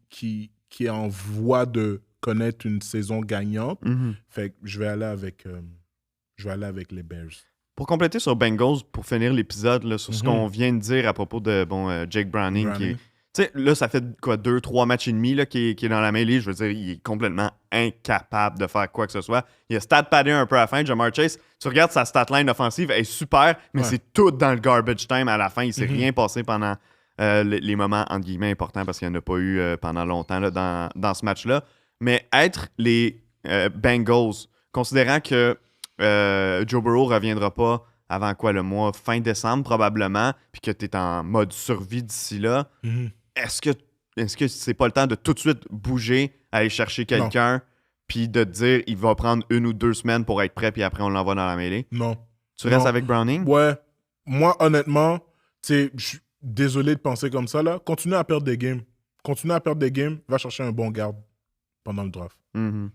est en voie de connaître une saison gagnante. Fait que je vais aller avec les Bears. Pour compléter sur Bengals, pour finir l'épisode là, sur ce qu'on vient de dire à propos de Jake Browning. Tu sais, là, ça fait quoi, 2-3 matchs et demi là, qui est dans la mêlée. Je veux dire, il est complètement incapable de faire quoi que ce soit. Il a stat-paddé un peu à la fin. Ja'Marr Chase, tu regardes sa stat-line offensive, elle est super, mais c'est tout dans le garbage time à la fin. Il s'est rien passé pendant les moments, entre guillemets, importants, parce qu'il n'y en a pas eu pendant longtemps là, dans ce match-là. Mais être les Bengals, considérant que Joe Burrow ne reviendra pas avant quoi, le mois fin décembre probablement, puis que tu es en mode survie d'ici là, est-ce que c'est pas le temps de tout de suite bouger, aller chercher quelqu'un, puis de te dire il va prendre 1 ou 2 semaines pour être prêt, puis après on l'envoie dans la mêlée? Non. Tu restes avec Browning? Ouais. Moi, honnêtement, je suis désolé de penser comme ça, là. Continue à perdre des games. Va chercher un bon garde pendant le draft. Un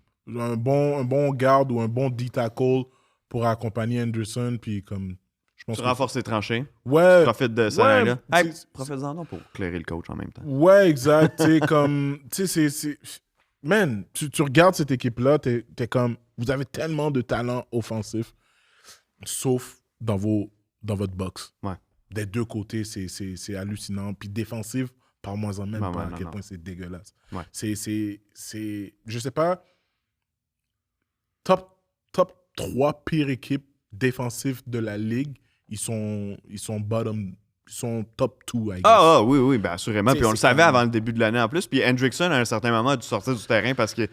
bon garde ou un bon D-tackle pour accompagner Anderson, puis comme... Tu renforces les tranchées. Ouais. Tu profites de ça, là. Hey, profites-en donc pour clairer le coach en même temps. Ouais, exact. Man, tu regardes cette équipe-là, t'es comme... Vous avez tellement de talent offensif, sauf dans votre box. Ouais. Des 2 côtés, c'est hallucinant. Puis défensif, parle-moi-en même pas à quel point c'est dégueulasse. Ouais. Je sais pas, top 3 pires équipes défensives de la ligue, ils sont top 2, I guess. Oui, ben assurément. Puis on le savait avant le début de l'année en plus. Puis Hendrickson, à un certain moment, a dû sortir du terrain parce qu'il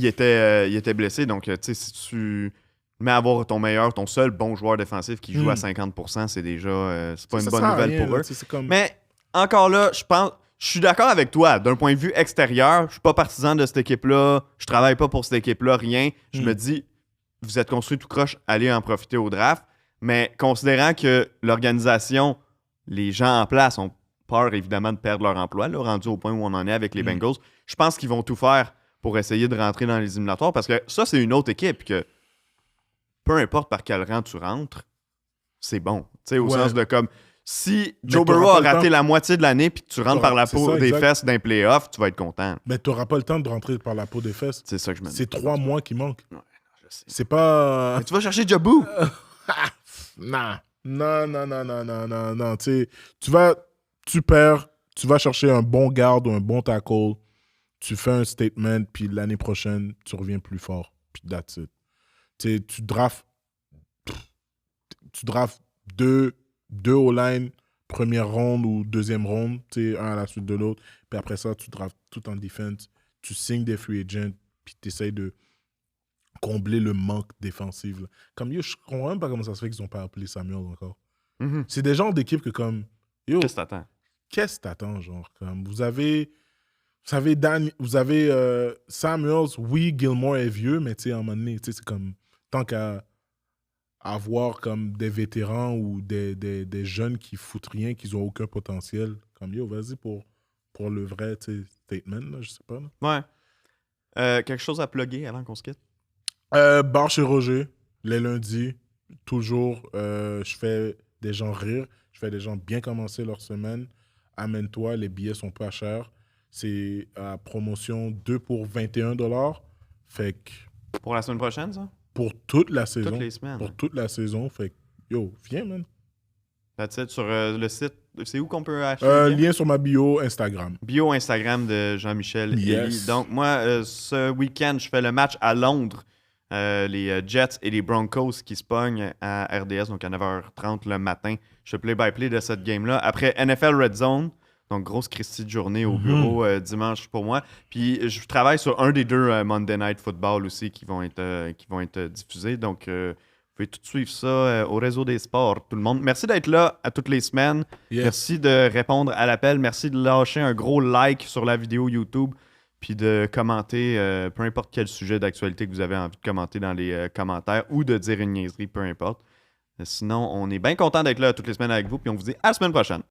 était blessé. Donc, tu sais, si tu mets à avoir ton seul bon joueur défensif qui joue à 50%, c'est déjà c'est pas une bonne nouvelle pour eux. Mais encore là, je suis d'accord avec toi. D'un point de vue extérieur, je suis pas partisan de cette équipe-là. Je travaille pas pour cette équipe-là, rien. Je me dis, vous êtes construit tout croche, allez en profiter au draft. Mais considérant que l'organisation, les gens en place ont peur évidemment de perdre leur emploi, là, rendu au point où on en est avec les Bengals, je pense qu'ils vont tout faire pour essayer de rentrer dans les éliminatoires parce que ça, c'est une autre équipe que peu importe par quel rang tu rentres, c'est bon. Tu sais, au sens de comme si Joe Burrow a raté la moitié de l'année puis que tu rentres par la peau des fesses d'un playoff, tu vas être content. Mais tu n'auras pas le temps de rentrer par la peau des fesses. C'est ça que je me dis. C'est 3 mois qui manquent. Ouais, je sais. C'est pas... Mais tu vas chercher Jabou. Non. Non, non, non, non, non, non, non. Tu perds, tu vas chercher un bon garde ou un bon tackle, tu fais un statement, puis l'année prochaine, tu reviens plus fort. Puis that's it. Tu sais, tu drafts deux O-line, première ronde ou deuxième ronde, tu sais, un à la suite de l'autre. Puis après ça, tu drafts tout en defense. Tu signes des free agents, puis tu essayes de combler le manque défensif. Là. Comme, yo, je comprends même pas comment ça se fait qu'ils n'ont pas appelé Samuel encore. Mhm. C'est des genres d'équipe que comme, yo, Qu'est-ce que t'attends? qu'est-ce que t'attends, genre, comme, vous avez Samuels, oui, Gilmore est vieux, mais tu sais, à un moment donné, tu sais, c'est comme, tant qu'à avoir comme des vétérans ou des jeunes qui foutent rien, qui n'ont aucun potentiel, comme, yo, vas-y pour le vrai, tu sais, statement, là, je sais pas, là. Ouais. Quelque chose à plugger avant qu'on se quitte? Bar chez Roger, les lundis, toujours, je fais des gens rire, je fais des gens bien commencer leur semaine. Amène-toi, les billets sont pas chers. C'est à promotion 2 pour 21 $. Fait que Pour la semaine prochaine, ça? pour toute la saison. Toutes les semaines. Pour toute la saison. Fait que, yo, viens, man. That's it, sur le site. C'est où qu'on peut acheter le billet? Lien sur ma bio Instagram. Bio Instagram de Jean-Michel Yes. Elie. Donc, moi, ce week-end, je fais le match à Londres. Les Jets et les Broncos qui se pognent à RDS, donc à 9h30 le matin. Je fais play-by-play de cette game-là. Après NFL Red Zone, donc grosse Christie de journée au bureau dimanche pour moi. Puis je travaille sur un des deux Monday Night Football aussi qui vont être diffusés. Donc, vous pouvez tout suivre ça au réseau des sports, tout le monde. Merci d'être là à toutes les semaines. Yes. Merci de répondre à l'appel. Merci de lâcher un gros like sur la vidéo YouTube. Puis de commenter peu importe quel sujet d'actualité que vous avez envie de commenter dans les commentaires ou de dire une niaiserie, peu importe. Sinon, on est bien content d'être là toutes les semaines avec vous. Puis on vous dit à la semaine prochaine.